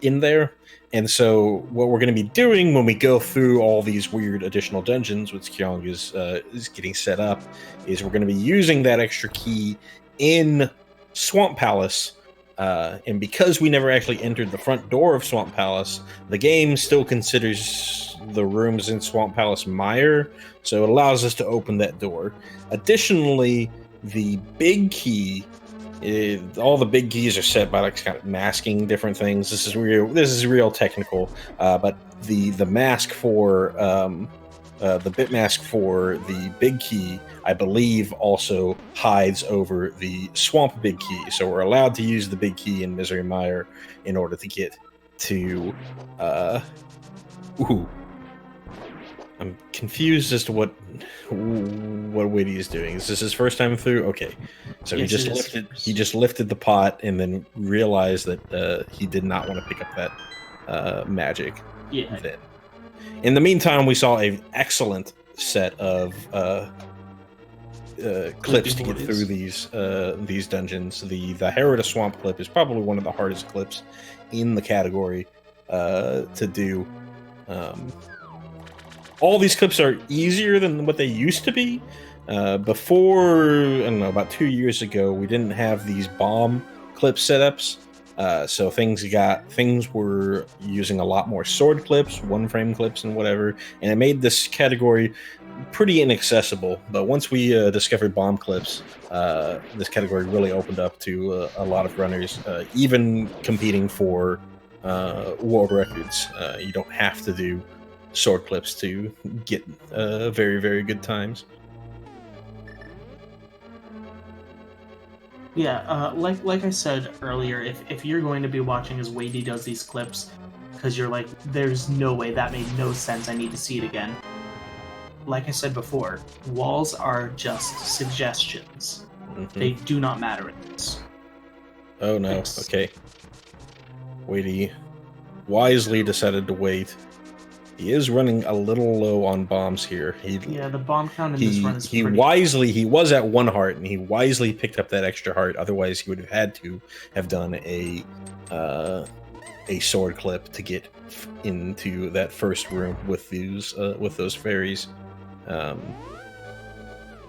in there. And so what we're going to be doing when we go through all these weird additional dungeons, which Kyong is getting set up, is we're going to be using that extra key in Swamp Palace. And because we never actually entered the front door of Swamp Palace, the game still considers the rooms in Swamp Palace mire, so it allows us to open that door. Additionally, the big key, all the big keys are set by like kind of masking different things. This is real technical, but the mask for the bit mask for the big key, I believe, also hides over the swamp big key. So we're allowed to use the big key in Misery Mire in order to get to I'm confused as to what Weighty is doing. Is this his first time through? Okay, so Yes, he just lifted the pot and then realized that he did not want to pick up that magic. Yeah. Then, in the meantime, we saw an excellent set of clips to get through these dungeons. The Herod Swamp clip is probably one of the hardest clips in the category to do. All these clips are easier than what they used to be. Before, I don't know, about 2 years ago, we didn't have these bomb clip setups. So things were using a lot more sword clips, one frame clips, and whatever, and it made this category pretty inaccessible. But once we discovered bomb clips, this category really opened up to a lot of runners, even competing for world records. You don't have to do sword clips to get very, very good times. Yeah, like I said earlier, if you're going to be watching as Weighty does these clips, because you're like, there's no way, that made no sense, I need to see it again. Like I said before, walls are just suggestions. Mm-hmm. They do not matter in this. Oh no, okay. Weighty wisely decided to wait. He is running a little low on bombs here. The bomb count in this run is he was at 1 heart, and he wisely picked up that extra heart. Otherwise, he would have had to have done a sword clip to get into that first room with those fairies.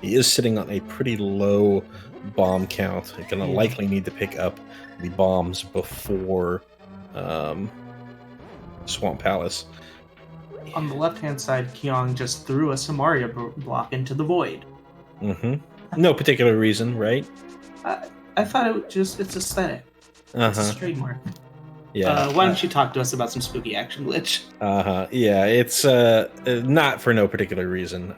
He is sitting on a pretty low bomb count. He's gonna likely need to pick up the bombs before Swamp Palace. On the left-hand side, Kyong just threw a Samaria block into the void. Mm-hmm. No particular reason, right? I thought it's aesthetic. It's a trademark. Yeah. Why don't you talk to us about some spooky action glitch? Yeah, it's not for no particular reason.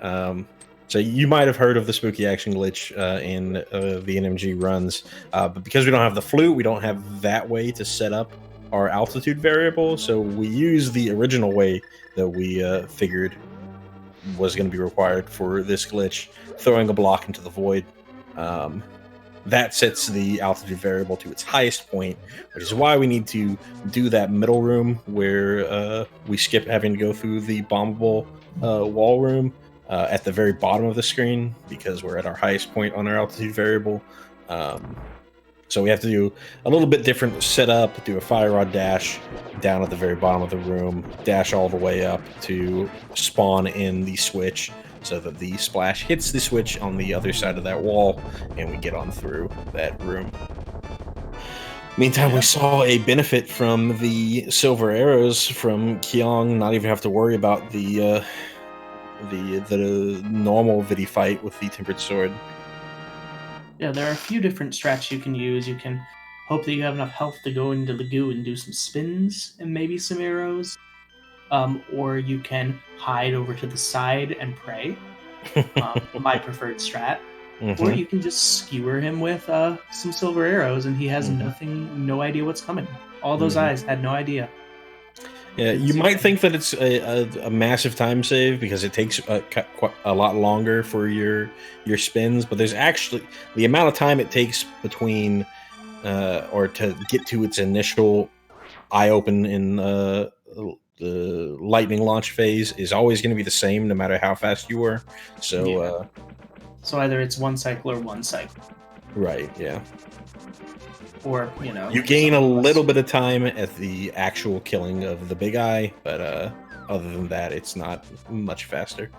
So you might have heard of the spooky action glitch in the RMG runs, but because we don't have the flute, we don't have that way to set up our altitude variable, so we use the original way that we figured was going to be required for this glitch, throwing a block into the void. That sets the altitude variable to its highest point, which is why we need to do that middle room where we skip having to go through the bombable wall room at the very bottom of the screen, because we're at our highest point on our altitude variable. So we have to do a little bit different setup, do a fire rod dash down at the very bottom of the room, dash all the way up to spawn in the switch so that the splash hits the switch on the other side of that wall, and we get on through that room. Meantime, we saw a benefit from the silver arrows from Kyong, not even have to worry about the normal Vidi fight with the tempered sword. Yeah, there are a few different strats you can use. You can hope that you have enough health to go into the goo and do some spins and maybe some arrows. Or you can hide over to the side and pray. my preferred strat. Mhm. Or you can just skewer him with some silver arrows, and he has no idea what's coming. All those eyes had no idea. Yeah, you might think that it's a massive time save because it takes a lot longer for your spins, but there's actually the amount of time it takes between or to get to its initial eye open in the lightning launch phase is always going to be the same no matter how fast you are. So so either it's one cycle or one cycle. Right, yeah. Or, you gain a little bit of time at the actual killing of the big eye, but other than that, it's not much faster.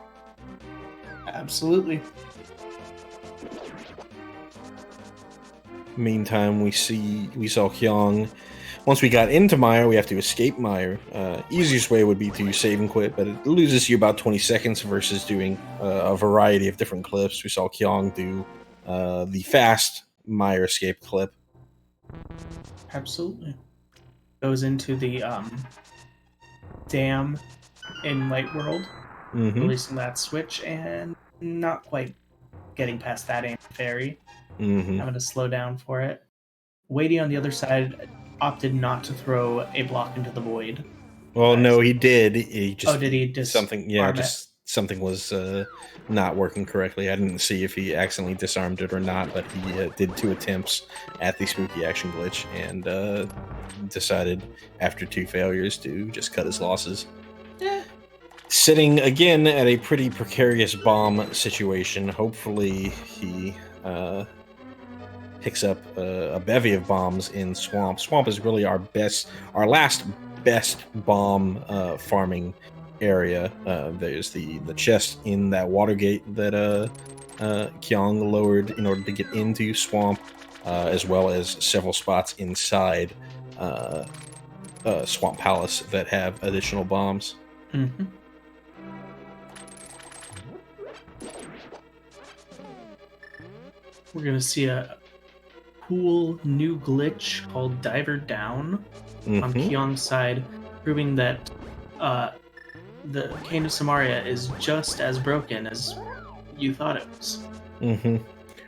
Absolutely. Meantime, we saw Kyong. Once we got into Mire, we have to escape Mire. Easiest way would be to save and quit, but it loses you about 20 seconds versus doing a variety of different clips. We saw Kyong do the fast Mire escape clip. Absolutely. Goes into the dam in Light World, releasing that switch, and not quite getting past that fairy. Having to slow down for it. Weighty on the other side opted not to throw a block into the void. Well, no, he did. He just did he just something? Yeah, just something was not working correctly. I didn't see if he accidentally disarmed it or not, but he did 2 attempts at the spooky action glitch and decided after 2 failures to just cut his losses. Sitting again at a pretty precarious bomb situation. Hopefully, he picks up a bevy of bombs in Swamp. Swamp is really our last best bomb farming area. There's the chest in that water gate that Kyong lowered in order to get into Swamp, as well as several spots inside Swamp Palace that have additional bombs. We're gonna see a cool new glitch called Diver Down on Kyong's side, proving that the Cane of Samaria is just as broken as you thought it was.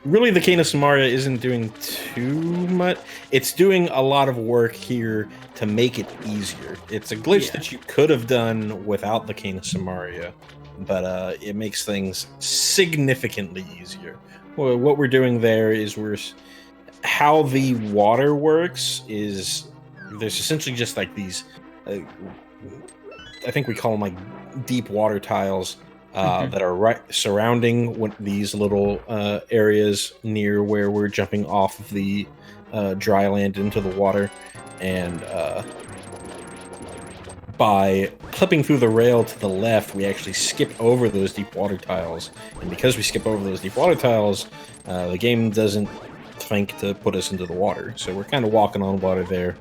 Really, the Cane of Samaria isn't doing too much. It's doing a lot of work here to make it easier. It's a glitch that you could have done without the Cane of Samaria, but it makes things significantly easier. Well, what we're doing there is how the water works is there's essentially just like these I think we call them like deep water tiles that are surrounding these little areas near where we're jumping off of the dry land into the water, and by clipping through the rail to the left, we actually skip over those deep water tiles, and because we skip over those deep water tiles, the game doesn't think to put us into the water, so we're kind of walking on water there.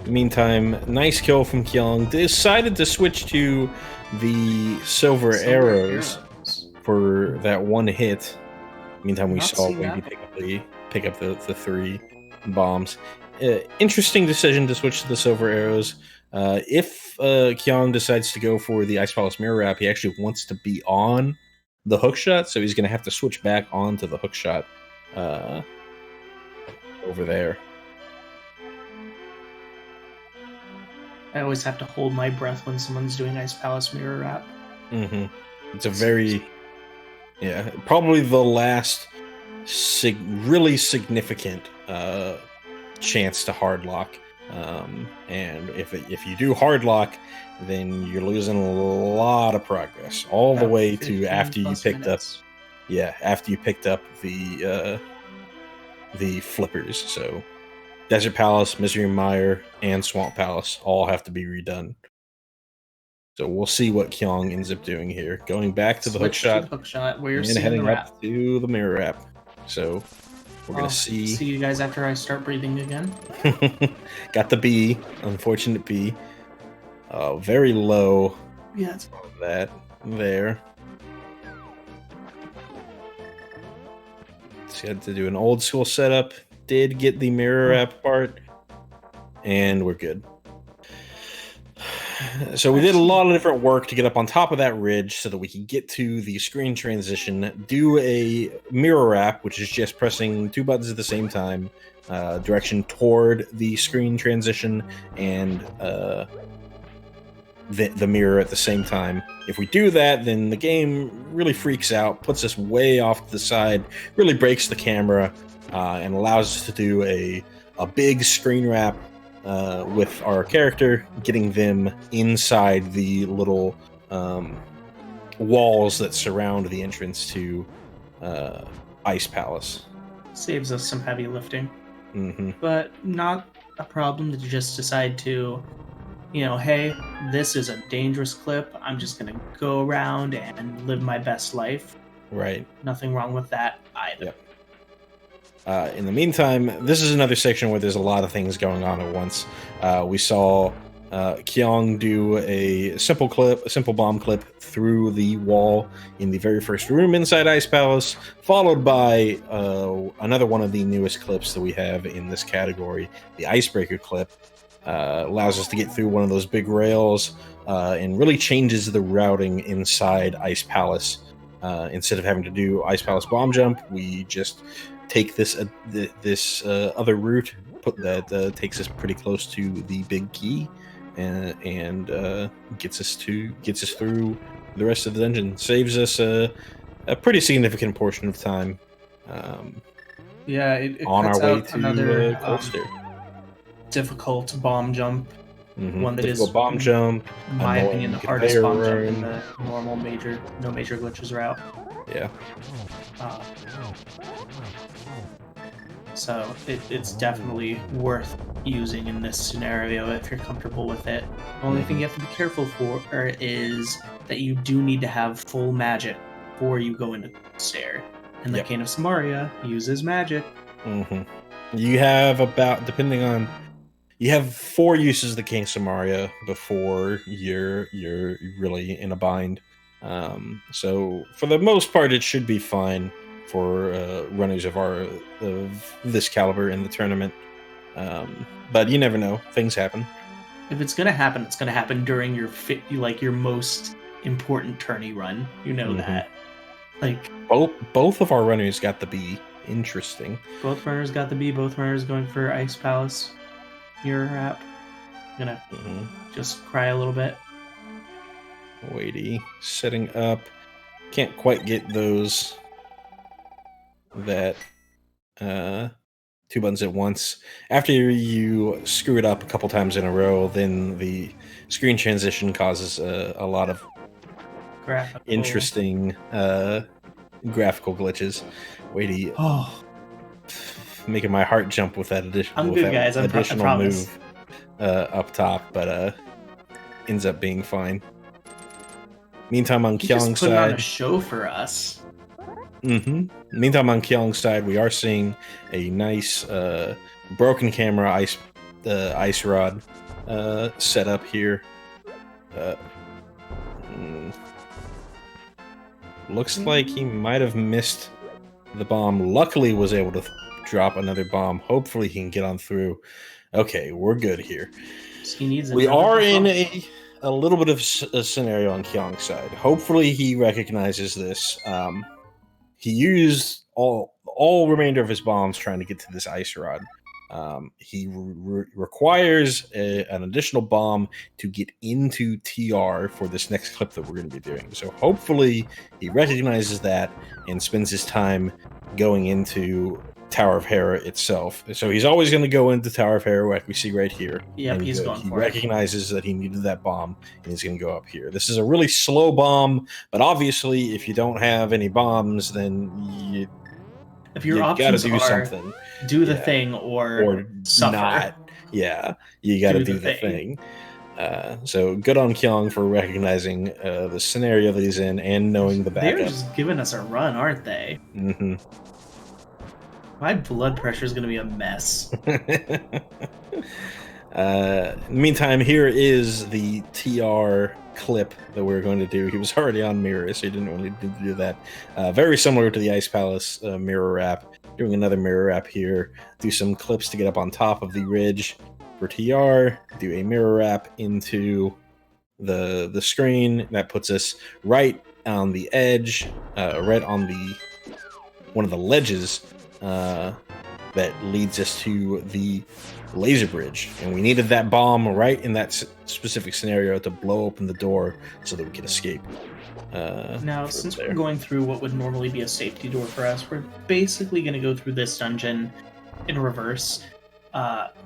Meantime, nice kill from Kyong. Decided to switch to the silver arrows for that one hit. Meantime, we saw Weighty pick up the 3 bombs. Interesting decision to switch to the silver arrows. If Kyong decides to go for the Ice Palace Mirror Wrap, he actually wants to be on the hookshot, so he's going to have to switch back onto the hookshot over there. I always have to hold my breath when someone's doing Ice Palace Mirror Wrap. It's a very, probably the last really significant chance to hard lock. And if you do hard lock, then you're losing a lot of progress all the way to after you picked up the flippers. So Desert Palace, Misery Mire, and Swamp Palace all have to be redone. So we'll see what Kyong ends up doing here. Going back to the hookshot, where you're and heading up to the mirror wrap. So we're going to see you guys after I start breathing again. Got the B, unfortunate B. Very low. Yeah, that there. So you had to do an old school setup. Did get the mirror wrap part, and we're good. So we did a lot of different work to get up on top of that ridge so that we could get to the screen transition, do a mirror wrap, which is just pressing 2 buttons at the same time, direction toward the screen transition, and the mirror at the same time. If we do that, then the game really freaks out, puts us way off to the side, really breaks the camera, and allows us to do a big screen wrap with our character, getting them inside the little walls that surround the entrance to Ice Palace. Saves us some heavy lifting. Mm-hmm. But not a problem to just decide to, hey, this is a dangerous clip. I'm just going to go around and live my best life. Right. Nothing wrong with that either. Yep. In the meantime, this is another section where there's a lot of things going on at once. We saw Kyong do a simple bomb clip through the wall in the very first room inside Ice Palace, followed by another one of the newest clips that we have in this category, the Icebreaker clip. Allows us to get through one of those big rails and really changes the routing inside Ice Palace. Instead of having to do Ice Palace bomb jump, we just take this other route that takes us pretty close to the big key, and gets us through the rest of the dungeon. Saves us a pretty significant portion of time. It on our cuts way out to another Colster. Difficult bomb jump. Mm-hmm. One that difficult is, bomb jump. in my opinion, the hardest conveyor bomb jump run. in the normal no major glitches route. Yeah. So it's definitely worth using in this scenario if you're comfortable with it. The only thing you have to be careful for is that you do need to have full magic before you go into the stair. And the Cane of Samaria uses magic. Mm-hmm. You have you have 4 uses of the Cane of Samaria before you're really in a bind. So for the most part, it should be fine for runners of this caliber in the tournament. But you never know; things happen. If it's gonna happen, it's gonna happen during your your most important tourney run. You know that. Like both of our runners got the B. Interesting. Both runners got the B. Both runners going for Ice Palace mirror wrap. I'm gonna just cry a little bit. Weighty setting up. Can't quite get those that 2 buttons at once. After you screw it up a couple times in a row, then the screen transition causes a lot of interesting graphical glitches. Weighty, making my heart jump with that additional move up top, but ends up being fine. Meantime, on Kyong's side, on a show for us. Meantime, on Kyong's side, we are seeing a nice broken camera ice rod set up here. Looks like he might have missed the bomb. Luckily, was able to drop another bomb. Hopefully, he can get on through. Okay, we're good here. We are in a little bit of a scenario on Kyong's side. Hopefully, he recognizes this. He used all remainder of his bombs trying to get to this ice rod. He requires an additional bomb to get into TR for this next clip that we're going to be doing. So hopefully he recognizes that and spends his time going into Tower of Hera itself. So he's always going to go into Tower of Hera, like we see right here. Yep, he's going for it. He recognizes that he needed that bomb, and he's going to go up here. This is a really slow bomb, but obviously if you don't have any bombs, then if your options gotta do something. Do the thing or suffer. Not. Yeah, you got to do the thing. So good on Kyong for recognizing the scenario that he's in and knowing the backup. They're just giving us a run, aren't they? Mm-hmm. My blood pressure is going to be a mess. Meantime, here is the TR clip that we're going to do. He was already on mirror, so he didn't really need to do that. Very similar to the Ice Palace mirror wrap. Doing another mirror wrap here. Do some clips to get up on top of the ridge for TR. Do a mirror wrap into the screen. That puts us right on the edge, right on the one of the ledges that leads us to the laser bridge, and we needed that bomb right in that specific scenario to blow open the door so that we could escape. Now, since we're going through what would normally be a safety door for us, we're basically going to go through this dungeon in reverse.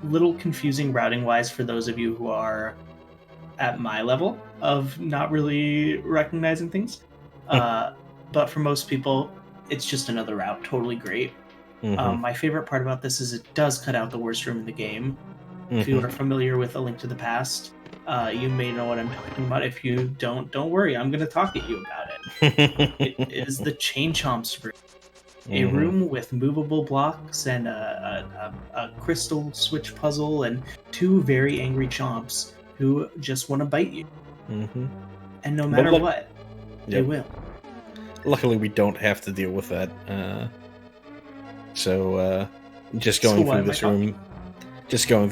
Little confusing routing-wise for those of you who are at my level of not really recognizing things. But for most people, it's just another route. Totally great. My favorite part about this is it does cut out the worst room in the game. If you are familiar with A Link to the Past, you may know what I'm talking about. If you don't worry. I'm going to talk at you about it. It is the Chain Chomps room. A room with movable blocks and a crystal switch puzzle and 2 very angry chomps who just want to bite you. And no matter what, they will. Luckily, we don't have to deal with that. So just going through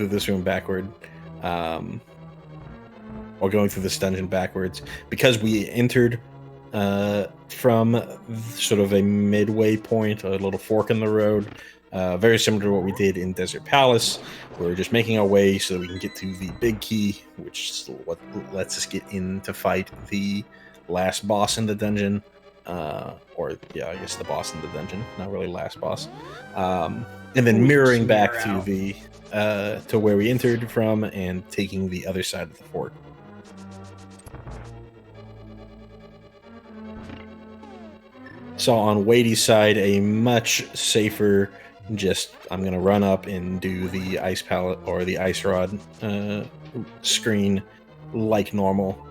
this room, backward, or going through this dungeon backwards, because we entered from sort of a midway point, a little fork in the road, very similar to what we did in Desert Palace. We're just making our way so that we can get to the big key, which is what lets us get in to fight the last boss in the dungeon. I guess the boss in the dungeon, not really last boss. And then mirroring back to the to where we entered from and taking the other side of the fork. So on Weighty's side, a much safer, I'm gonna run up and do the ice pallet or the ice rod screen like normal.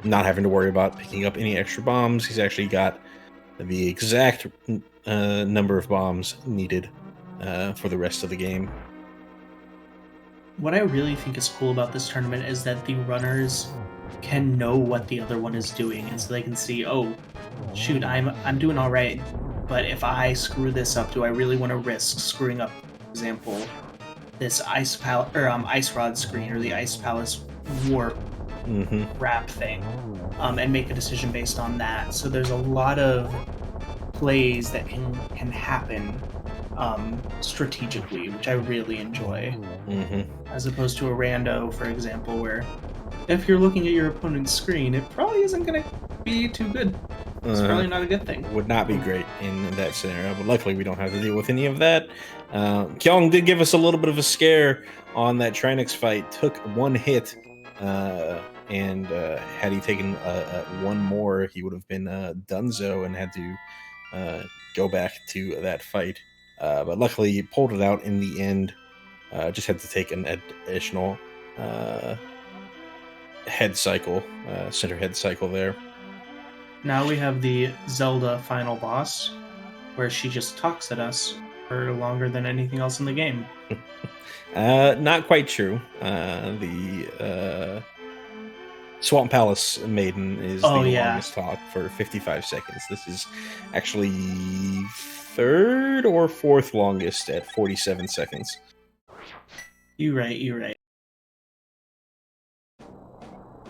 Not having to worry about picking up any extra bombs. He's actually got the exact number of bombs needed for the rest of the game. What I really think is cool about this tournament is that the runners can know what the other one is doing, and so they can see, oh, shoot, I'm doing all right, but if I screw this up, do I really want to risk screwing up, for example, this ice rod screen or the ice palace warp wrap thing, and make a decision based on that. So there's a lot of plays that can happen strategically, which I really enjoy, as opposed to a rando, for example, where if you're looking at your opponent's screen, it probably isn't going to be too good. It's probably not a good thing. Would not be great in that scenario, but luckily we don't have to deal with any of that. Kyong did give us a little bit of a scare on that Trinix fight. Took 1 hit, and had he taken one more, he would have been donezo and had to go back to that fight. But luckily he pulled it out in the end. Just had to take an additional head cycle, center head cycle there. Now we have the Zelda final boss, where she just talks at us for longer than anything else in the game. Not quite true. The Swamp Palace Maiden is the longest talk for 55 seconds. This is actually 3rd or 4th longest at 47 seconds. You're right.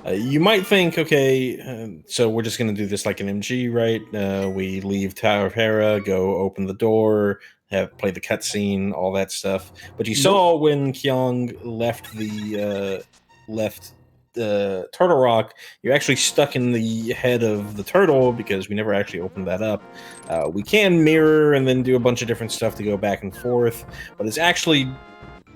You might think, okay, so we're just going to do this like an MG, right? We leave Tower of Hera, go open the door, play the cutscene, all that stuff. But you saw when Kyong left the Turtle Rock, you're actually stuck in the head of the turtle because we never actually opened that up. We can mirror and then do a bunch of different stuff to go back and forth, but it's actually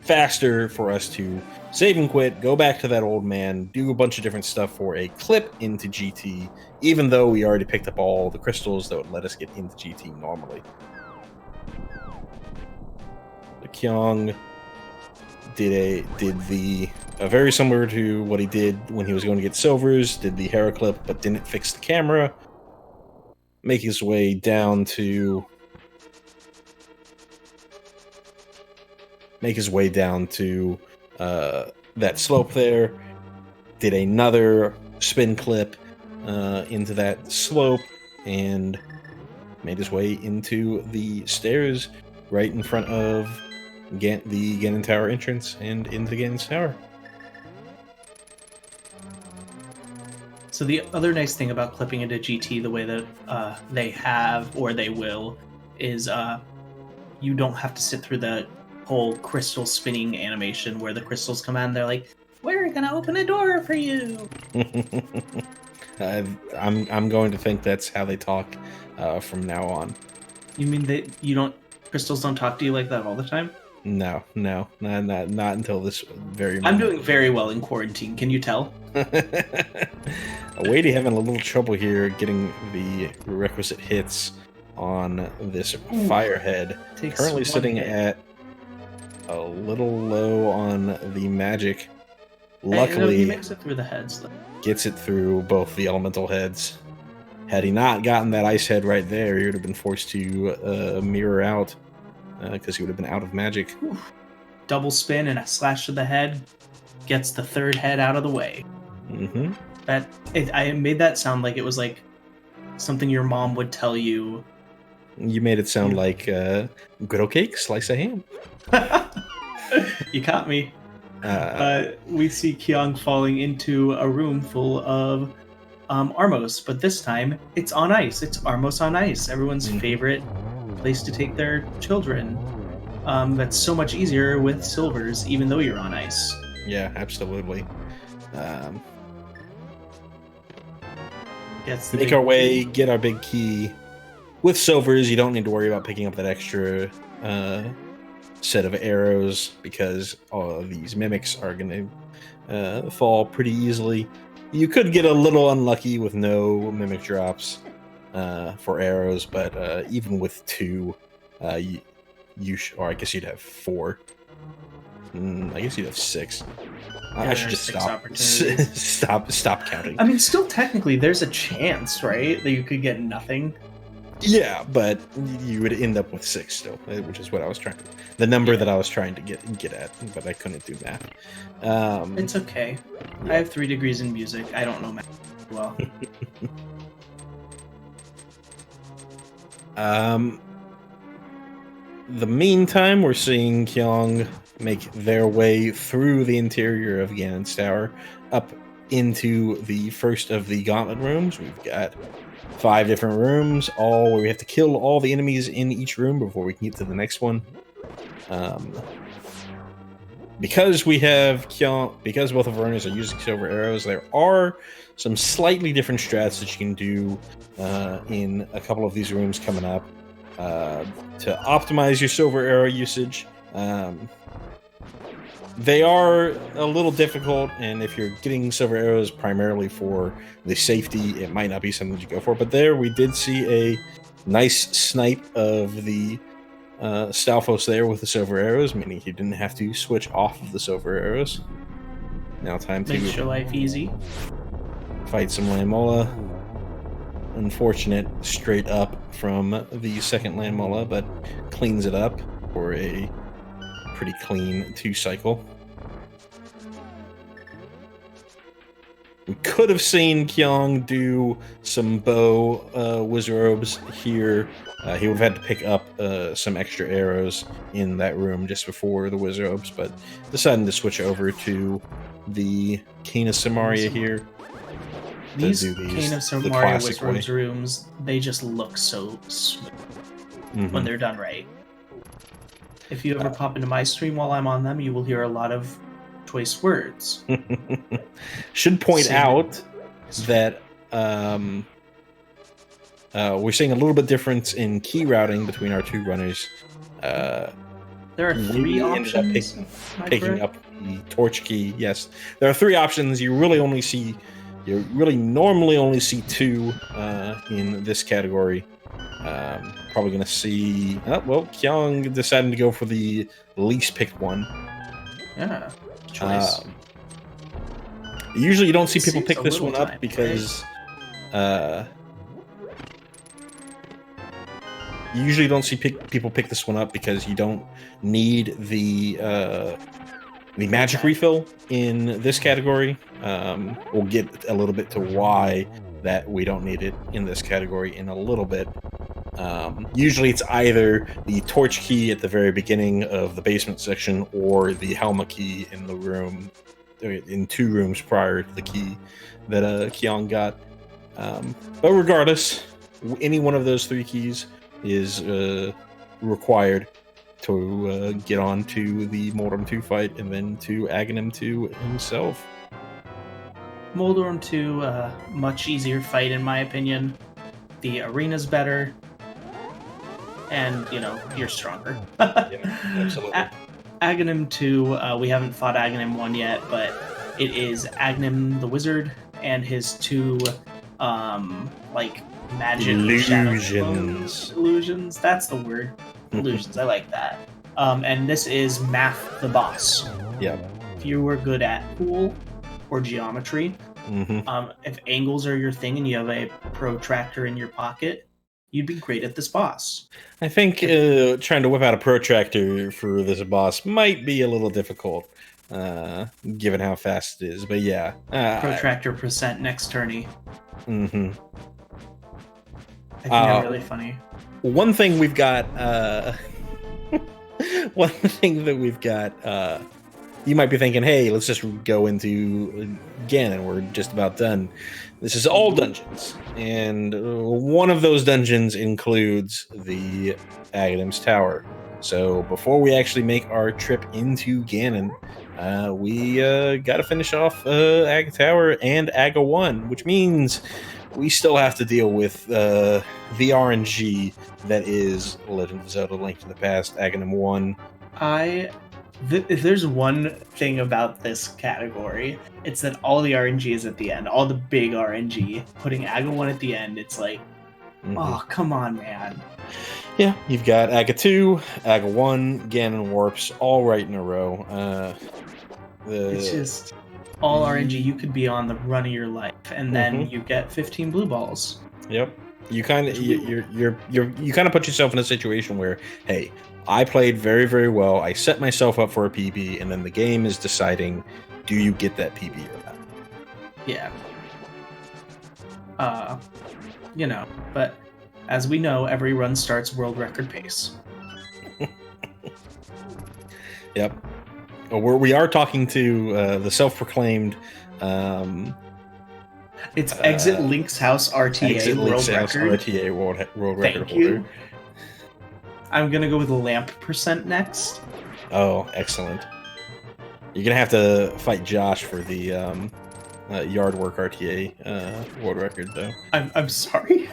faster for us to save and quit, go back to that old man, do a bunch of different stuff for a clip into GT, even though we already picked up all the crystals that would let us get into GT normally. The Kyong did the very similar to what he did when he was going to get silvers, did the Hera clip, but didn't fix the camera. Make his way down to that slope there, did another spin clip into that slope, and made his way into the stairs right in front of the Ganon Tower entrance and into Ganon's Tower. So the other nice thing about clipping into GT the way that they have, or they will, is you don't have to sit through the whole crystal spinning animation where the crystals come out and they're like, "We're gonna open a door for you." I'm going to think that's how they talk from now on. You mean that crystals don't talk to you like that all the time? No, not until this very moment. I'm doing very well in quarantine. Can you tell? Weighty having a little trouble here getting the requisite hits on this Firehead. Currently sitting at a little low on the magic. Luckily, he makes it through the heads, though. Gets it through both the elemental heads. Had he not gotten that ice head right there, he would have been forced to mirror out because he would have been out of magic. Oof. Double spin and a slash to the head gets the third head out of the way. Mm-hmm. I made that sound like it was like something your mom would tell you. You made it sound like griddle cake, slice of ham. You caught me. We see Kyong falling into a room full of Armos, but this time it's on ice. It's Armos on ice, everyone's favorite place to take their children. That's so much easier with silvers, even though you're on ice. Yeah, absolutely. Make our way, get our big key. With silvers, you don't need to worry about picking up that extra set of arrows because all of these mimics are going to fall pretty easily. You could get a little unlucky with no mimic drops for arrows, but even with 2, or I guess you'd have 4. I guess you'd have 6. I should just stop counting. I mean, still technically, there's a chance, right, that you could get nothing. Yeah, but you would end up with 6 still, which is what I was trying to. The number that I was trying to get at, but I couldn't do math. It's okay. Yeah. I have 3 degrees in music. I don't know math well. The meantime, we're seeing Kyong make their way through the interior of Ganon's Tower up into the first of the gauntlet rooms. We've got 5 different rooms, all where we have to kill all the enemies in each room before we can get to the next one. Because we have because both of our runners are using silver arrows, there are some slightly different strats that you can do in a couple of these rooms coming up to optimize your silver arrow usage. They are a little difficult, and if you're getting silver arrows primarily for the safety, it might not be something you go for. But there, we did see a nice snipe of the Stalfos there with the silver arrows, meaning he didn't have to switch off of the silver arrows. Now time to make your life easy. Fight some Lamola. Unfortunate straight up from the second Lamola, but cleans it up for a pretty clean 2-cycle. We could have seen Kyong do some bow wizarobes here. He would have had to pick up some extra arrows in that room just before the wizarobes, but deciding to switch over to the Cane of Samaria here. These Cane of Samaria wizarobes rooms, they just look so smooth when they're done right. If you ever pop into my stream while I'm on them, you will hear a lot of choice words. Should point out that we're seeing a little bit difference in key routing between our 2 runners. There are 3 options. Picking up the torch key. Yes, there are 3 options. You really normally only see 2 in this category. Probably going to see... Kyong decided to go for the least picked one. Yeah, choice. Usually you don't see people pick this one up because... you usually don't see people pick this one up because you don't need the magic refill in this category. We'll get a little bit to why that we don't need it in this category in a little bit. Usually it's either the torch key at the very beginning of the basement section or the Helma key in the room in 2 rooms prior to the key that Kyong got. But regardless, any one of those 3 keys is required to get on to the Moldorm 2 fight and then to Aghanim 2 himself. Moldorm 2, much easier fight in my opinion. The arena's better, and you're stronger. Yeah, absolutely. Aghanim 2, we haven't fought Aghanim 1 yet, but it is Aghanim the Wizard and his 2 magic illusions. Illusions, that's the word. Illusions, I like that. And this is Math the boss. Yeah. If you were good at pool or geometry, if angles are your thing and you have a protractor in your pocket, you'd be great at this boss. I think trying to whip out a protractor for this boss might be a little difficult, given how fast it is. But yeah, protractor percent next tourney. Mm-hmm. I think they're really funny. One thing we've got. One thing that we've got. You might be thinking, "Hey, let's just go into Ganon. We're just about done." This is all dungeons, and one of those dungeons includes the Aghanim's Tower. So before we actually make our trip into Ganon, we got to finish off Aga Tower and Aga 1, which means we still have to deal with the RNG that is Legend of Zelda: Link to the Past, Aghanim 1. If there's one thing about this category, it's that all the RNG is at the end. All the big RNG. Putting Aga 1 at the end, it's like, oh, come on, man. Yeah, you've got Aga 2, Aga 1, Ganon Warps, all right in a row. It's just all RNG. You could be on the run of your life, and then you get 15 blue balls. Yep. You kind of you kind of put yourself in a situation where, hey, I played very, very well. I set myself up for a PB, and then the game is deciding, do you get that PB or not? Yeah. But as we know, every run starts world record pace. Yep. Well, we are talking to the self-proclaimed. It's Exit Link's House RTA Exit world Link's House record. RTA world record Thank holder. you. I'm gonna go with lamp percent next. Oh, excellent. You're gonna have to fight Josh for the yard work RTA world record, though. I'm sorry.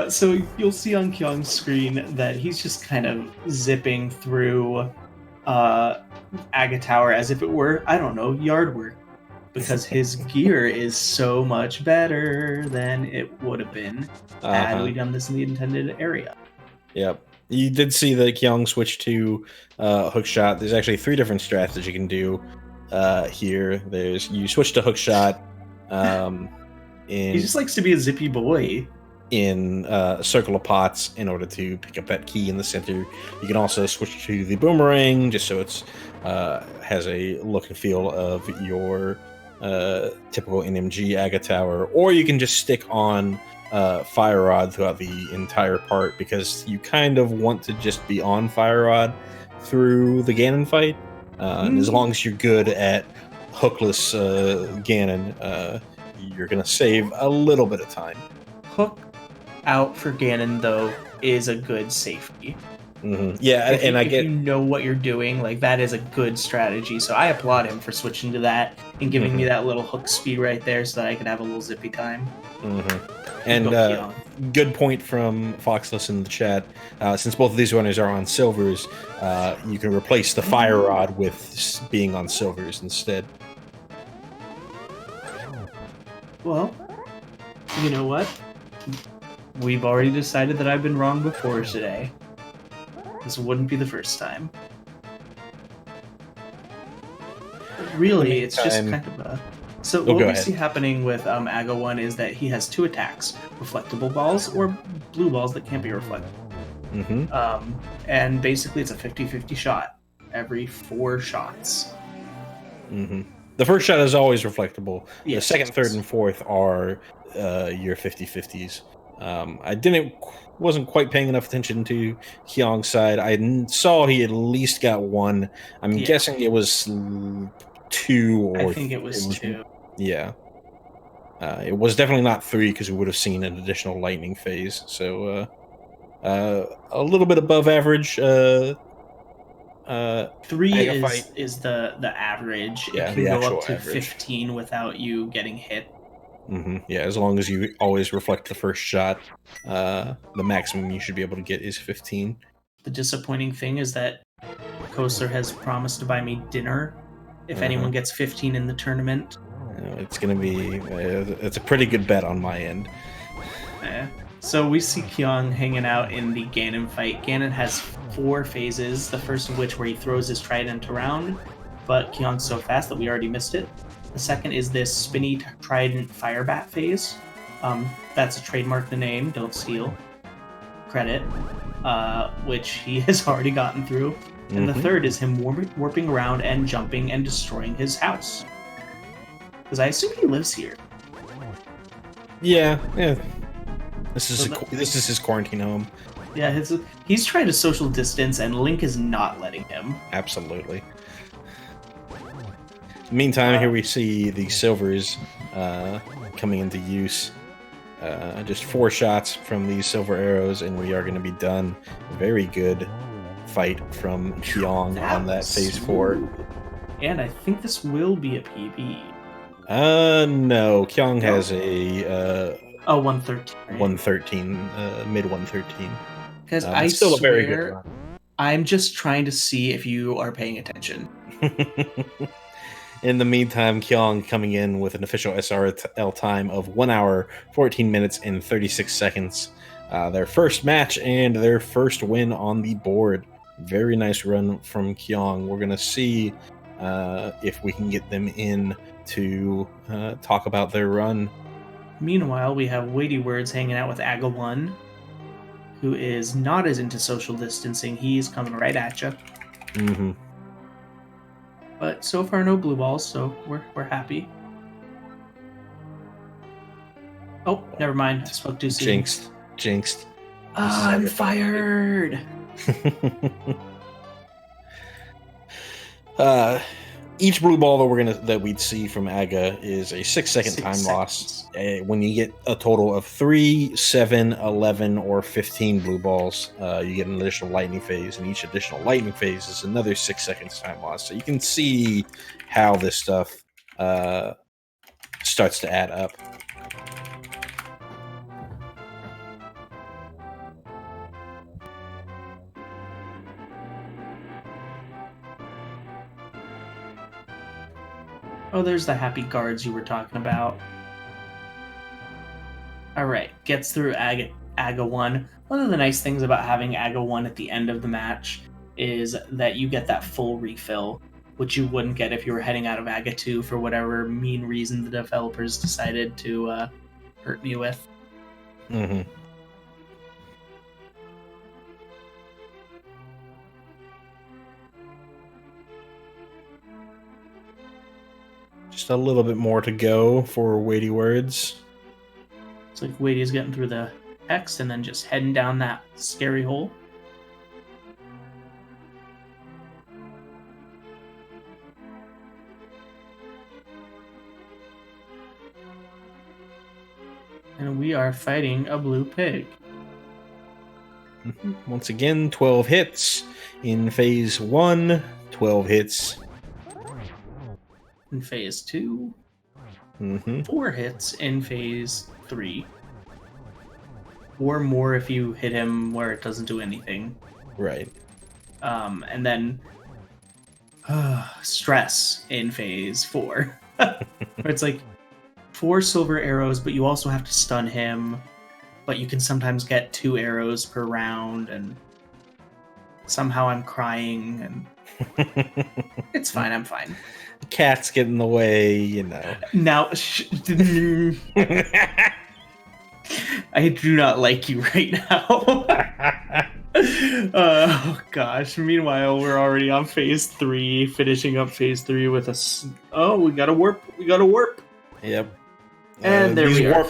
So you'll see on Kyong's screen that he's just kind of zipping through Aga Tower as if it were, I don't know, yard work. Because his gear is so much better than it would have been had we done this in the intended area. Yep. You did see that Kyong switch to hookshot. There's actually 3 different strats that you can do here. You switch to hookshot. He just likes to be a zippy boy. In Circle of Pots in order to pick up that key in the center. You can also switch to the boomerang just so it's has a look and feel of your typical NMG Aga Tower, or you can just stick on Fire Rod throughout the entire part because you kind of want to just be on Fire Rod through the Ganon fight. And as long as you're good at hookless Ganon, you're going to save a little bit of time. Hook out for Ganon, though, is a good safety. Yeah, if you know what you're doing, like, that is a good strategy. So I applaud him for switching to that and giving me that little hook speed right there so that I can have a little zippy time. And good point from Foxless in the chat. Since both of these runners are on silvers, you can replace the Fire Rod with being on silvers instead. Well, you know what? We've already decided that I've been wrong before today. This wouldn't be the first time. Really, it's just kind of a... So what we see happening with Aga 1 is that he has 2 attacks. Reflectable balls or blue balls that can't be reflected. And basically it's a 50-50 shot every 4 shots. The first shot is always reflectable. Yes, the second, third, and fourth are your 50-50s. I wasn't quite paying enough attention to Kyong's side. Saw he at least got one. I'm guessing it was 2 or I think it was 2. Yeah. It was definitely not 3 because we would have seen an additional lightning phase. So a little bit above average. 3 is the average. Yeah, it can go up to average. 15 without you getting hit. Yeah, as long as you always reflect the first shot, the maximum you should be able to get is 15. The disappointing thing is that Kosler has promised to buy me dinner if anyone gets 15 in the tournament. It's going to be... it's a pretty good bet on my end. So we see Kyong hanging out in the Ganon fight. Ganon has 4 phases, the first of which where he throws his trident around, but Kyong's so fast that we already missed it. The second is this spinny trident fire bat phase. That's a trademark the name, don't steal. Credit. Which he has already gotten through. And the third is him warping around and jumping and destroying his house. Because I assume he lives here. Yeah. This is his quarantine home. Yeah, he's trying to social distance, and Link is not letting him. Absolutely. Meantime, here we see the silvers coming into use. Just 4 shots from these silver arrows, and we are going to be done. Very good fight from Kyong on that phase 4. And I think this will be a PB. No. Kyong has a 113. Right? 113, mid 113. Because I still swear, a very good run. I'm just trying to see if you are paying attention. In the meantime, Kyong coming in with an official SRL time of 1 hour, 14 minutes, and 36 seconds. Their first match and their first win on the board. Very nice run from Kyong. We're going to see if we can get them in to talk about their run. Meanwhile, we have WeightyWords hanging out with Aga1, who is not as into social distancing. He's coming right at you. Mm-hmm. But so far, no blue balls, so we're happy. Oh, never mind. I spoke too soon. Jinxed. I'm fired! Each blue ball that we'd see from Aga is a 6-second time loss. When you get a total of 3, 7, 11, or 15 blue balls, you get an additional lightning phase, and each additional lightning phase is another 6 seconds time loss. So you can see how this stuff starts to add up. Oh, there's the happy guards you were talking about. Alright, gets through Aga 1. One of the nice things about having Aga 1 at the end of the match is that you get that full refill, which you wouldn't get if you were heading out of Aga 2 for whatever mean reason the developers decided to hurt me with. Mm-hmm. Just a little bit more to go for WeightyWords. It's like Weighty's getting through the X and then just heading down that scary hole. And we are fighting a blue pig. Once again, 12 hits in phase 1, 12 hits in phase 2, 4 hits in phase 3, or more if you hit him where it doesn't do anything. Right. And then stress in phase 4. Where it's like 4 silver arrows, but you also have to stun him, but you can sometimes get 2 arrows per round, and somehow I'm crying, and it's fine, I'm fine. Cats get in the way, you know. Now, I do not like you right now. Oh gosh. Meanwhile, we're already on phase 3, finishing up phase 3 with a. Oh, we gotta warp. Yep. And there we are.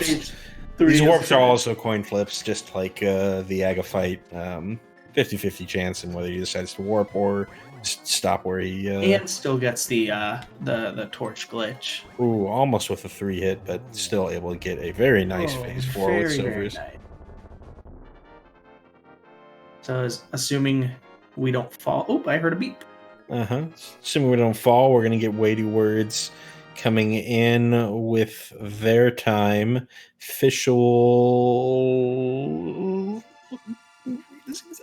These warps are also coin flips, just like the Aga fight. 50-50 chance in whether he decides to warp or stop where he. And still gets the torch glitch. Ooh, almost with a 3-hit, but still able to get a very nice phase 4 with silvers. Nice. So, assuming we don't fall. Oh, I heard a beep. Assuming we don't fall, we're gonna get WeightyWords coming in with their time. Official.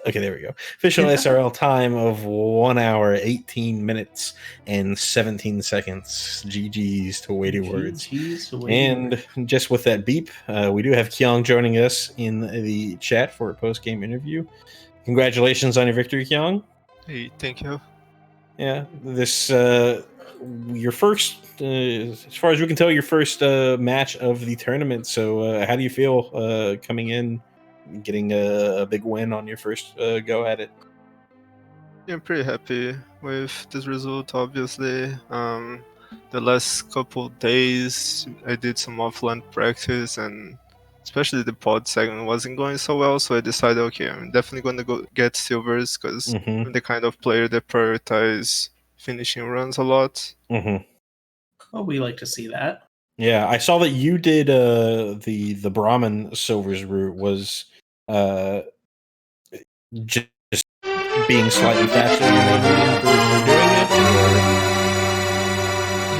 Okay, there we go. Official SRL time of 1 hour, 18 minutes, and 17 seconds. GG's to WeightyWords. And just with that beep, we do have Kyong joining us in the chat for a post-game interview. Congratulations on your victory, Kyong. Hey, thank you. Yeah, this your first, as far as we can tell, your first match of the tournament. So, how do you feel coming in, getting a big win on your first go at it? Yeah, I'm pretty happy with this result. Obviously, the last couple days I did some offline practice, and especially the pod segment wasn't going so well. So I decided, okay, I'm definitely going to go get silvers because I'm the kind of player that prioritize finishing runs a lot. Well, we like to see that. Yeah, I saw that you did the Brahmin silvers route was just being slightly faster than you for doing it.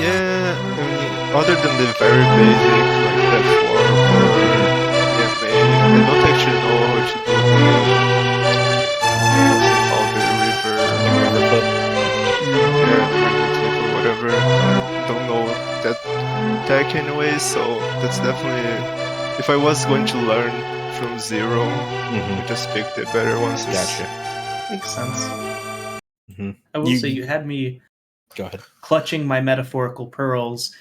Yeah, I mean, other than the very basic like that form or DMA, I don't actually know how to do the river clip. Yeah, the river clip or whatever. I don't know that tech anyway, so that's definitely, if I was going to learn from zero, I just picked the better ones. Gotcha. Makes sense. I will say you had me go ahead clutching my metaphorical pearls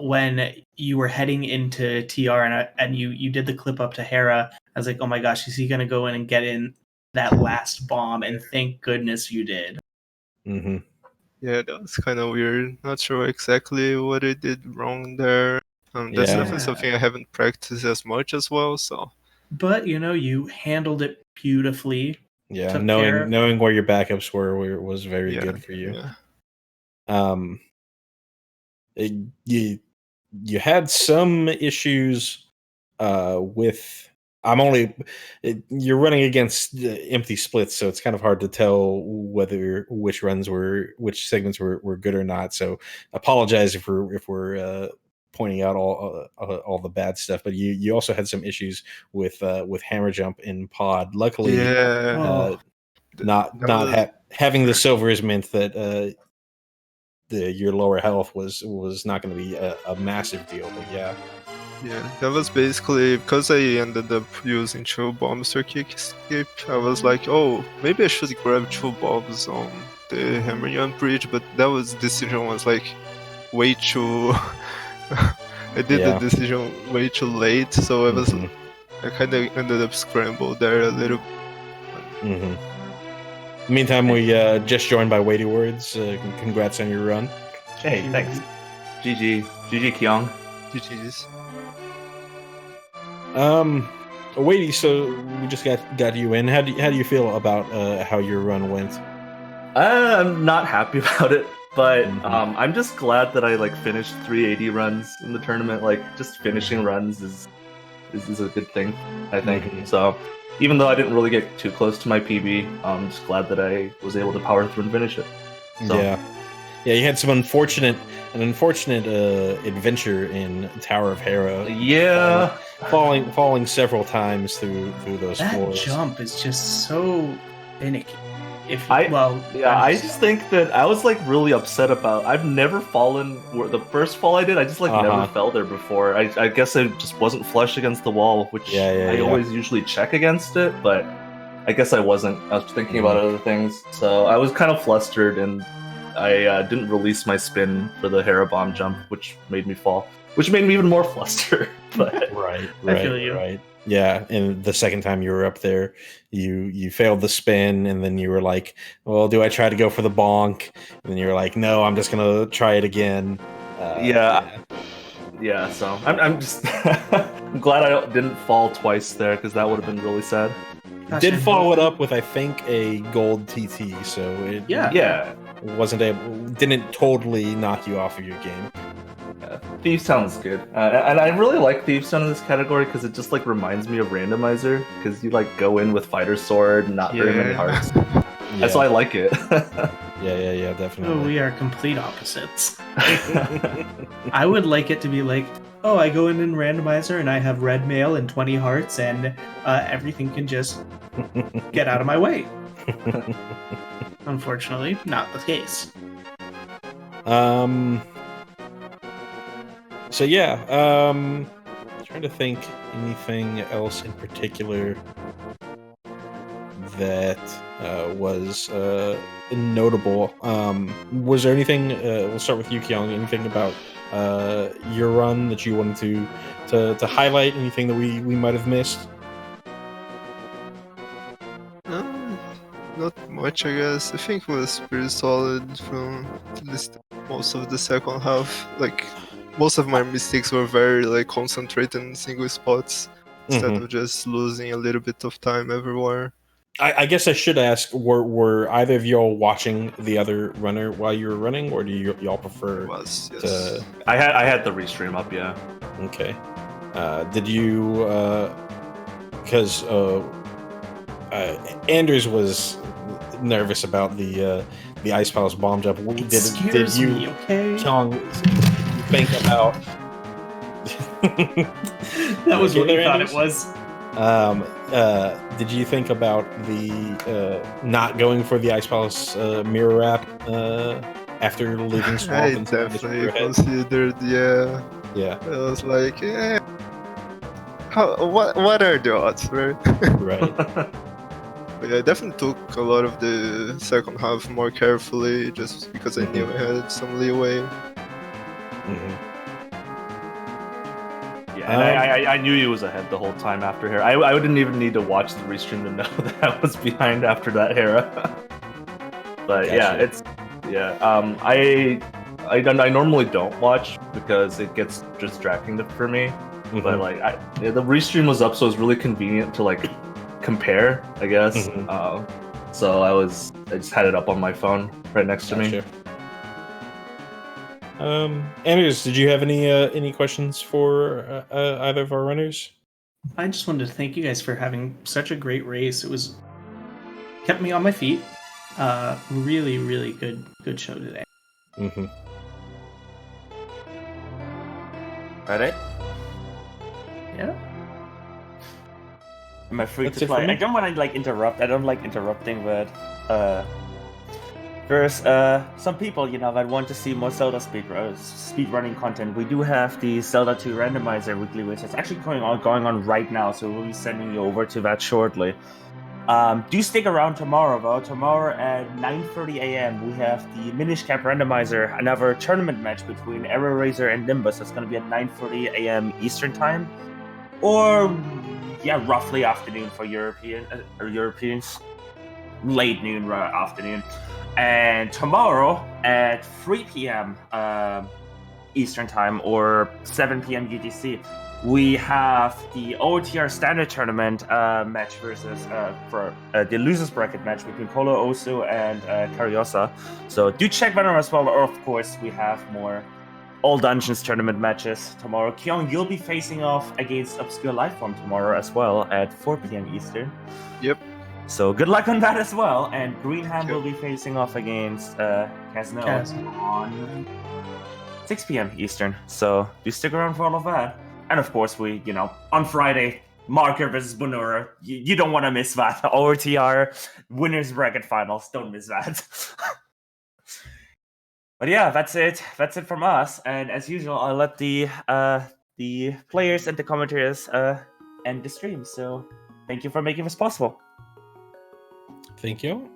when you were heading into TR and you did the clip up to Hera. I was like, oh my gosh, is he going to go in and get in that last bomb? And thank goodness you did. Yeah, that was kind of weird. Not sure exactly what I did wrong there. That's definitely something I haven't practiced as much as well. So, but you handled it beautifully. Yeah, knowing where your backups were was very good for you. Yeah. You had some issues with. You're running against empty splits, so it's kind of hard to tell which segments were good or not. So apologize if we're pointing out all the bad stuff, but you also had some issues with hammer jump in pod. Luckily, having the silvers meant that your lower health was not going to be a massive deal. But yeah, that was basically because I ended up using 2 bombs to kick skip. I was like, oh, maybe I should grab 2 bombs on the hammer jump bridge, but that decision was like way too. I did the decision way too late, so I kind of ended up scrambled there a little. Meantime, we just joined by WeightyWords. Congrats on your run. Hey, thanks. GG Kyong. GG's. Weighty, so we just got you in. How do you feel about how your run went? I'm not happy about it, but I'm just glad that I finished 380 runs in the tournament. Just finishing runs is a good thing, I think. So even though I didn't really get too close to my PB, I'm just glad that I was able to power through and finish it. So. Yeah, you had an unfortunate adventure in Tower of Hera. Yeah, falling several times through those floors. That jump is just so finicky. I just think that I was really upset about. I've never fallen where the first fall I did. I just never fell there before. I guess I just wasn't flush against the wall, which I always usually check against it, but I guess I wasn't. I was thinking about other things, so I was kind of flustered, and I didn't release my spin for the Hera bomb jump, which made me fall, which made me even more flustered. But right. I feel you. Right. Yeah, and the second time you were up there, you failed the spin, and then you were like, well, do I try to go for the bonk? And then you were like, no, I'm just going to try it again. Yeah, so I'm just I'm glad I didn't fall twice there because that would have been really sad. Did follow it up with, I think, a gold TT, so it didn't totally knock you off of your game. Thieves Town is good, and I really like Thieves Town in this category because it just like reminds me of Randomizer because you like go in with Fighter Sword, not very many hearts. That's why I like it. Yeah, definitely. Oh, we are complete opposites. I would like it to be like, oh, I go in Randomizer and I have red mail and 20 hearts and everything can just get out of my way. Unfortunately, not the case. So yeah, trying to think anything else in particular that was notable. Was there anything? We'll start with you, Kyong. Anything about your run that you wanted to highlight? Anything that we might have missed? Not much, I guess. I think it was pretty solid from at least most of the second half. Like, most of my mistakes were very like concentrated in single spots instead of just losing a little bit of time everywhere. I guess I should ask: Were either of y'all watching the other runner while you were running, or do y'all prefer? Yes. To... I had the restream up, yeah. Okay. Did you? Because Anders was nervous about the Ice Palace bomb jump. Did you, Kyong, think about? That was what you thought it was. Did you think about the not going for the Ice Palace mirror wrap after leaving Swamp? I definitely considered, yeah. I was like, what are the odds, right? Right. But yeah, I definitely took a lot of the second half more carefully, just because I knew I had some leeway. Yeah, and I knew he was ahead the whole time after Hera. I didn't even need to watch the restream to know that I was behind after that Hera. But gotcha. I normally don't watch because it gets distracting for me. But like the restream was up, so it was really convenient to like compare, I guess. So I just had it up on my phone right next to me. Anders, did you have any questions for either of our runners? I just wanted to thank you guys for having such a great race. It was kept me on my feet. Really, really good show today. Ready? Yeah. Am I free to play? I don't want to like interrupt. I don't like interrupting, but there's some people, you know, that want to see more Zelda speedrunning content. We do have the Zelda 2 randomizer weekly race. It's actually going on right now, so we'll be sending you over to that shortly. Do stick around tomorrow, though. Tomorrow at 9:30 a.m. we have the Minish Cap randomizer, another tournament match between Arrow Razor and Nimbus. That's going to be at 9:30 a.m. Eastern time, or roughly afternoon for Europeans, late noon, afternoon. And tomorrow at 3 p.m. Eastern Time or 7 p.m. UTC, we have the OTR Standard Tournament match versus for the losers bracket match between Kolo Osu and Karyosa. So do check that out as well. Or of course, we have more All Dungeons tournament matches tomorrow. Kyong, you'll be facing off against Obscure Lifeform tomorrow as well at 4 p.m. Eastern. Yep. So good luck on that as well. And Greenham will be facing off against Casno on 6 p.m. Eastern. So do stick around for all of that. And of course, we, on Friday, Marker versus Bunura. You don't want to miss that. OTR winners bracket finals. Don't miss that. But yeah, that's it. That's it from us. And as usual, I'll let the players and the commentators end the stream. So thank you for making this possible. Thank you.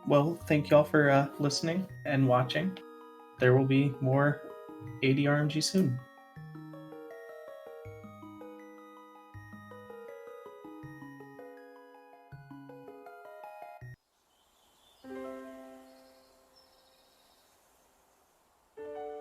Well, thank y'all for listening and watching. There will be more AD RMG soon.